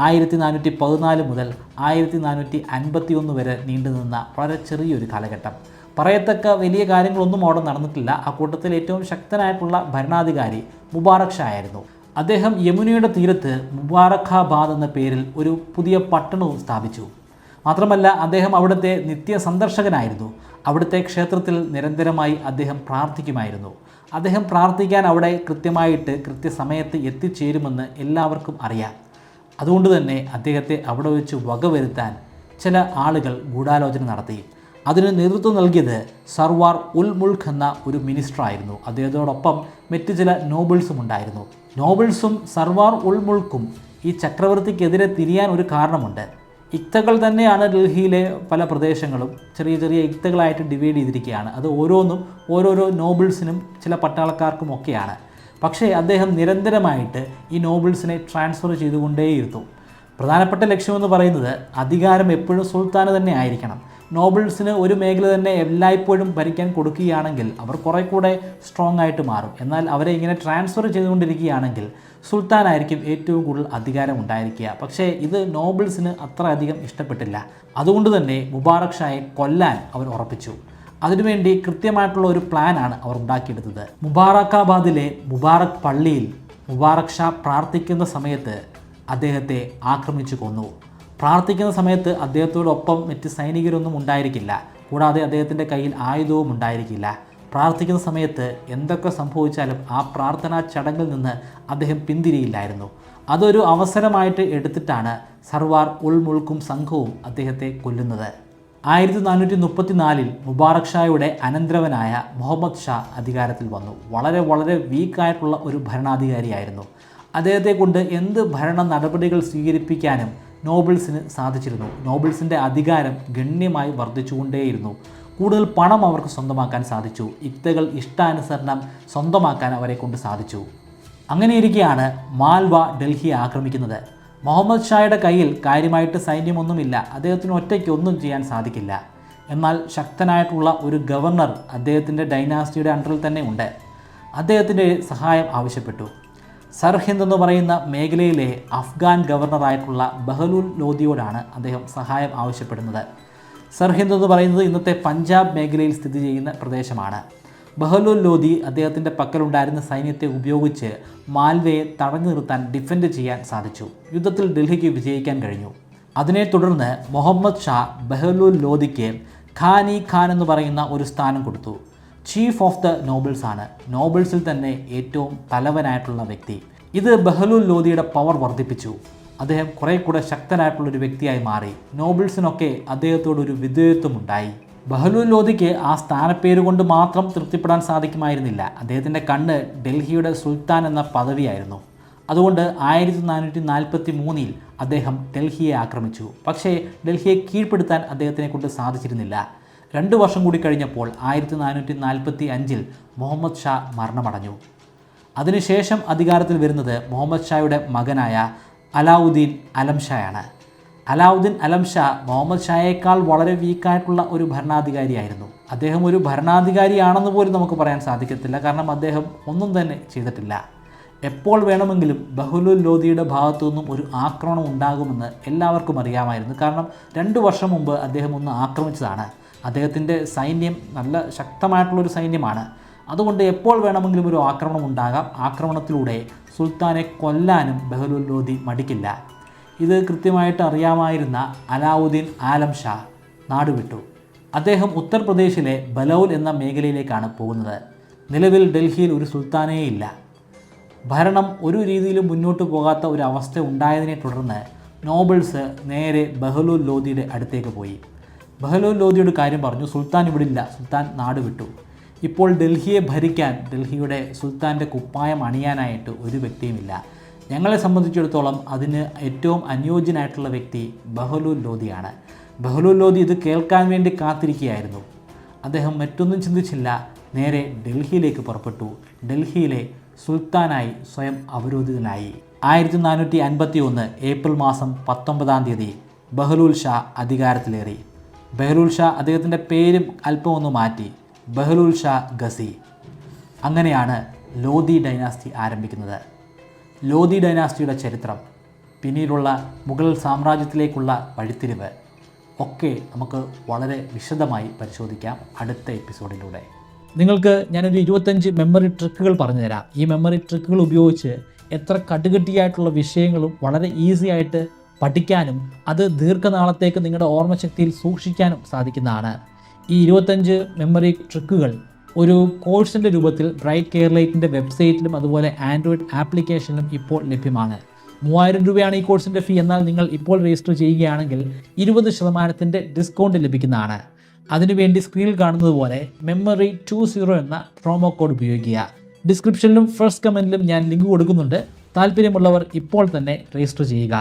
1414 മുതൽ 1451 വരെ നീണ്ടുനിന്ന വളരെ ചെറിയൊരു കാലഘട്ടം. പറയത്തക്ക വലിയ കാര്യങ്ങളൊന്നും അവിടെ നടന്നിട്ടില്ല. ആ കൂട്ടത്തിൽ ഏറ്റവും ശക്തനായിട്ടുള്ള ഭരണാധികാരി മുബാറക് ഷാ ആയിരുന്നു. അദ്ദേഹം യമുനയുടെ തീരത്ത് മുബാറക്കാബാദ് എന്ന പേരിൽ ഒരു പുതിയ പട്ടണവും സ്ഥാപിച്ചു. മാത്രമല്ല അദ്ദേഹം അവിടുത്തെ നിത്യ സന്ദർശകനായിരുന്നു. അവിടുത്തെ ക്ഷേത്രത്തിൽ നിരന്തരമായി അദ്ദേഹം പ്രാർത്ഥിക്കുമായിരുന്നു. അദ്ദേഹം പ്രാർത്ഥിക്കാൻ അവിടെ കൃത്യസമയത്ത് എത്തിച്ചേരുമെന്ന് എല്ലാവർക്കും അറിയാം. അതുകൊണ്ട് തന്നെ അദ്ദേഹത്തെ അവിടെ വെച്ച് വകവരുത്താൻ ചില ആളുകൾ ഗൂഢാലോചന നടത്തി. അതിന് നേതൃത്വം നൽകിയത് സർവാർ ഉൽ മുൾക്ക് എന്ന ഒരു മിനിസ്റ്ററായിരുന്നു. അദ്ദേഹത്തോടൊപ്പം മറ്റ് ചില നോബിൾസും ഉണ്ടായിരുന്നു. നോബിൾസും സർവാർ ഉൽ മുൾക്കും ഈ ചക്രവർത്തിക്കെതിരെ തിരിയാൻ ഒരു കാരണമുണ്ട്. ഇക്തകൾ തന്നെയാണ് ഡൽഹിയിലെ പല പ്രദേശങ്ങളും ചെറിയ ചെറിയ ഇക്തകളായിട്ട് ഡിവൈഡ് ചെയ്തിരിക്കുകയാണ്. അത് ഓരോന്നും ഓരോരോ നോബിൾസിനും ചില പട്ടാളക്കാർക്കും ഒക്കെയാണ്. പക്ഷേ അദ്ദേഹം നിരന്തരമായിട്ട് ഈ നോബിൾസിനെ ട്രാൻസ്ഫർ ചെയ്തുകൊണ്ടേയിരുന്നു. പ്രധാനപ്പെട്ട ലക്ഷ്യമെന്ന് പറയുന്നത് അധികാരം എപ്പോഴും സുൽത്താന് തന്നെ ആയിരിക്കണം. നോബിൾസിന് ഒരു മേഖല തന്നെ എല്ലായ്പ്പോഴും ഭരിക്കാൻ കൊടുക്കുകയാണെങ്കിൽ അവർ കുറേ കൂടെ സ്ട്രോങ് ആയിട്ട് മാറും. എന്നാൽ അവരെ ഇങ്ങനെ ട്രാൻസ്ഫർ ചെയ്തുകൊണ്ടിരിക്കുകയാണെങ്കിൽ സുൽത്താനായിരിക്കും ഏറ്റവും കൂടുതൽ അധികാരം ഉണ്ടായിരിക്കുക. പക്ഷേ ഇത് നോബിൾസിന് അത്ര അധികം ഇഷ്ടപ്പെട്ടില്ല. അതുകൊണ്ട് തന്നെ മുബാറക് ഷായെ കൊല്ലാൻ അവർ ഉറപ്പിച്ചു. അതിനുവേണ്ടി കൃത്യമായിട്ടുള്ള ഒരു പ്ലാനാണ് അവർ ഉണ്ടാക്കിയെടുത്തത്. മുബാറക്കാബാദിലെ മുബാറക് പള്ളിയിൽ മുബാറക് ഷാ പ്രാർത്ഥിക്കുന്ന സമയത്ത് അദ്ദേഹത്തെ ആക്രമിച്ചു കൊന്നു. പ്രാർത്ഥിക്കുന്ന സമയത്ത് അദ്ദേഹത്തോടൊപ്പം മറ്റ് സൈനികരൊന്നും ഉണ്ടായിരിക്കില്ല. കൂടാതെ അദ്ദേഹത്തിൻ്റെ കയ്യിൽ ആയുധവും ഉണ്ടായിരിക്കില്ല. പ്രാർത്ഥിക്കുന്ന സമയത്ത് എന്തൊക്കെ സംഭവിച്ചാലും ആ പ്രാർത്ഥനാ ചടങ്ങിൽ നിന്ന് അദ്ദേഹം പിന്തിരിയില്ലായിരുന്നു. അതൊരു അവസരമായിട്ട് എടുത്തിട്ടാണ് സർവാർ ഉൽ മുൾക്കും സംഘവും അദ്ദേഹത്തെ കൊല്ലുന്നത്. 1434 മുബാറക് ഷായുടെ അനന്തരവനായ മുഹമ്മദ് ഷാ അധികാരത്തിൽ വന്നു. വളരെ വീക്കായിട്ടുള്ള ഒരു ഭരണാധികാരിയായിരുന്നു. അദ്ദേഹത്തെ കൊണ്ട് എന്ത് ഭരണ നടപടികൾ സ്വീകരിപ്പിക്കാനും നോബിൾസിന് സാധിച്ചിരുന്നു. നോബിൾസിൻ്റെ അധികാരം ഗണ്യമായി വർദ്ധിച്ചുകൊണ്ടേയിരുന്നു. കൂടുതൽ പണം അവർക്ക് സ്വന്തമാക്കാൻ സാധിച്ചു. ഇക്തകൾ ഇഷ്ടാനുസരണം സ്വന്തമാക്കാൻ അവരെ കൊണ്ട് സാധിച്ചു. അങ്ങനെയിരിക്കെയാണ് മാൽവ ഡൽഹിയെ ആക്രമിക്കുന്നത്. മുഹമ്മദ് ഷായുടെ കയ്യിൽ കാര്യമായിട്ട് സൈന്യമൊന്നുമില്ല. അദ്ദേഹത്തിന് ഒറ്റയ്ക്ക് ഒന്നും ചെയ്യാൻ സാധിക്കില്ല. എന്നാൽ ശക്തനായിട്ടുള്ള ഒരു ഗവർണർ അദ്ദേഹത്തിൻ്റെ ഡൈനാസ്റ്റിയുടെ അണ്ടറിൽ തന്നെ ഉണ്ട്. അദ്ദേഹത്തിൻ്റെ സഹായം ആവശ്യപ്പെട്ടു. സർഹിന്ദ് എന്ന് പറയുന്ന മേഖലയിലെ അഫ്ഗാൻ ഗവർണറായിട്ടുള്ള ബഹലൂൽ ലോധിയോടാണ് അദ്ദേഹം സഹായം ആവശ്യപ്പെടുന്നത്. സർഹിന്ദ് എന്ന് പറയുന്നത് ഇന്നത്തെ പഞ്ചാബ് മേഖലയിൽ സ്ഥിതി ചെയ്യുന്ന പ്രദേശമാണ്. ബഹലൂൽ ലോധി അദ്ദേഹത്തിൻ്റെ പക്കലുണ്ടായിരുന്ന സൈന്യത്തെ ഉപയോഗിച്ച് മാൽവയെ തടഞ്ഞു നിർത്താൻ ഡിഫെൻഡ് ചെയ്യാൻ സാധിച്ചു. യുദ്ധത്തിൽ ഡൽഹിക്ക് വിജയിക്കാൻ കഴിഞ്ഞു. അതിനെ തുടർന്ന് മുഹമ്മദ് ഷാ ബഹലൂൽ ലോധിക്ക് ഖാനി ഖാൻ എന്ന് പറയുന്ന ഒരു സ്ഥാനം കൊടുത്തു. ചീഫ് ഓഫ് ദ നോബിൾസ് ആണ്. നോബിൾസിൽ തന്നെ ഏറ്റവും തലവനായിട്ടുള്ള വ്യക്തി. ഇത് ബഹലൂൽ ലോധിയുടെ പവർ വർദ്ധിപ്പിച്ചു. അദ്ദേഹം കുറേ കൂടെ ശക്തനായിട്ടുള്ളൊരു വ്യക്തിയായി മാറി. നോബിൾസിനൊക്കെ അദ്ദേഹത്തോടൊരു വിധേയത്വം ഉണ്ടായി. ബഹലൂൽ ലോധിക്ക് ആ സ്ഥാനപ്പേര് കൊണ്ട് മാത്രം തൃപ്തിപ്പെടാൻ സാധിക്കുമായിരുന്നില്ല. അദ്ദേഹത്തിൻ്റെ കണ്ണ് ഡൽഹിയുടെ സുൽത്താൻ എന്ന പദവിയായിരുന്നു. അതുകൊണ്ട് 1443 അദ്ദേഹം ഡൽഹിയെ ആക്രമിച്ചു. പക്ഷേ ഡൽഹിയെ കീഴ്പ്പെടുത്താൻ അദ്ദേഹത്തിനെ കൊണ്ട് സാധിച്ചിരുന്നില്ല. 2 വർഷം കൂടി കഴിഞ്ഞപ്പോൾ 1445 മുഹമ്മദ് ഷാ മരണമടഞ്ഞു. അതിനുശേഷം അധികാരത്തിൽ വരുന്നത് മുഹമ്മദ് ഷായുടെ മകനായ അലാവുദ്ദീൻ അലം ഷായാണ്. അലാവുദ്ദീൻ അലം ഷാ മുഹമ്മദ് ഷായേക്കാൾ വളരെ വീക്കായിട്ടുള്ള ഒരു ഭരണാധികാരിയായിരുന്നു. അദ്ദേഹം ഒരു ഭരണാധികാരിയാണെന്ന് പോലും നമുക്ക് പറയാൻ സാധിക്കത്തില്ല. കാരണം അദ്ദേഹം ഒന്നും തന്നെ ചെയ്തിട്ടില്ല. എപ്പോൾ വേണമെങ്കിലും ബഹ്ലൂൽ ലോധിയുടെ ഭാഗത്തു നിന്നും ഒരു ആക്രമണം ഉണ്ടാകുമെന്ന് എല്ലാവർക്കും അറിയാമായിരുന്നു. കാരണം 2 വർഷം മുമ്പ് അദ്ദേഹം ഒന്ന് ആക്രമിച്ചതാണ്. അദ്ദേഹത്തിൻ്റെ സൈന്യം നല്ല ശക്തമായിട്ടുള്ളൊരു സൈന്യമാണ്. അതുകൊണ്ട് എപ്പോൾ വേണമെങ്കിലും ഒരു ആക്രമണം ഉണ്ടാകാം. ആക്രമണത്തിലൂടെ സുൽത്താനെ കൊല്ലാനും ബഹ്ലൂൽ ലോധി മടിക്കില്ല. ഇത് കൃത്യമായിട്ട് അറിയാമായിരുന്ന അലാവുദ്ദീൻ ആലം ഷാ നാടുവിട്ടു. അദ്ദേഹം ഉത്തർപ്രദേശിലെ ബലൗൽ എന്ന മേഖലയിലേക്കാണ് പോകുന്നത്. നിലവിൽ ഡൽഹിയിൽ ഒരു സുൽത്താനേ ഇല്ല. ഭരണം ഒരു രീതിയിലും മുന്നോട്ട് പോകാത്ത ഒരു അവസ്ഥ ഉണ്ടായതിനെ തുടർന്ന് നോബിൾസ് നേരെ ബഹ്ലൂൽ ലോധിയുടെ അടുത്തേക്ക് പോയി. ബഹ്ലൂൽ ലോധിയുടെ കാര്യം പറഞ്ഞു. സുൽത്താൻ ഇവിടെ ഇല്ല, സുൽത്താൻ നാട് വിട്ടു. ഇപ്പോൾ ഡൽഹിയെ ഭരിക്കാൻ, ഡൽഹിയുടെ സുൽത്താൻ്റെ കുപ്പായം അണിയാനായിട്ട് ഒരു വ്യക്തിയുമില്ല. ഞങ്ങളെ സംബന്ധിച്ചിടത്തോളം അതിന് ഏറ്റവും അനുയോജ്യനായിട്ടുള്ള വ്യക്തി ബഹ്ലൂൽ ലോധിയാണ്. ബഹ്ലൂൽ ലോധി ഇത് കേൾക്കാൻ വേണ്ടി കാത്തിരിക്കുകയായിരുന്നു. അദ്ദേഹം മറ്റൊന്നും ചിന്തിച്ചില്ല, നേരെ ഡൽഹിയിലേക്ക് പുറപ്പെട്ടു. ഡൽഹിയിലെ സുൽത്താനായി സ്വയം അവരോധിതനായി. 1451 ഏപ്രിൽ മാസം 19-ാം തീയതി ബഹ്ലൂൽ ഷാ അധികാരത്തിലേറി. ബഹ്ലൂൽ ഷാ അദ്ദേഹത്തിൻ്റെ പേരും അല്പം ഒന്ന് മാറ്റി, ബഹ്ലൂൽ ഷാ ഗസി. അങ്ങനെയാണ് ലോധി ഡൈനാസ്റ്റി ആരംഭിക്കുന്നത്. ലോധി ഡൈനാസ്റ്റിയുടെ ചരിത്രം, പിന്നീടുള്ള മുഗൾ സാമ്രാജ്യത്തിലേക്കുള്ള വഴിത്തിരിവ് ഒക്കെ നമുക്ക് വളരെ വിശദമായി പരിശോധിക്കാം അടുത്ത എപ്പിസോഡിലൂടെ. നിങ്ങൾക്ക് ഞാനൊരു 25 മെമ്മറി ട്രിക്കുകൾ പറഞ്ഞു തരാം. ഈ മെമ്മറി ട്രിക്കുകൾ ഉപയോഗിച്ച് എത്ര കടുകട്ടിയായിട്ടുള്ള വിഷയങ്ങളും വളരെ ഈസി ആയിട്ട് പഠിക്കാനും അത് ദീർഘനാളത്തേക്ക് നിങ്ങളുടെ ഓർമ്മശക്തിയിൽ സൂക്ഷിക്കാനും സാധിക്കുന്നതാണ്. ഈ 25 മെമ്മറി ട്രിക്കുകൾ ഒരു കോഴ്സിൻ്റെ രൂപത്തിൽ ബ്രൈറ്റ് കേരളൈറ്റിൻ്റെ വെബ്സൈറ്റിലും അതുപോലെ ആൻഡ്രോയിഡ് ആപ്ലിക്കേഷനിലും ഇപ്പോൾ ലഭ്യമാണ്. 3000 രൂപയാണ് ഈ കോഴ്സിൻ്റെ ഫീ. എന്നാൽ നിങ്ങൾ ഇപ്പോൾ രജിസ്റ്റർ ചെയ്യുകയാണെങ്കിൽ 20% ഡിസ്കൗണ്ട് ലഭിക്കുന്നതാണ്. അതിനുവേണ്ടി സ്ക്രീനിൽ കാണുന്നത് പോലെ മെമ്മറി 20 എന്ന പ്രോമോ കോഡ് ഉപയോഗിക്കുക. ഡിസ്ക്രിപ്ഷനിലും ഫസ്റ്റ് കമൻറ്റിലും ഞാൻ ലിങ്ക് കൊടുക്കുന്നുണ്ട്. താല്പര്യമുള്ളവർ ഇപ്പോൾ തന്നെ രജിസ്റ്റർ ചെയ്യുക.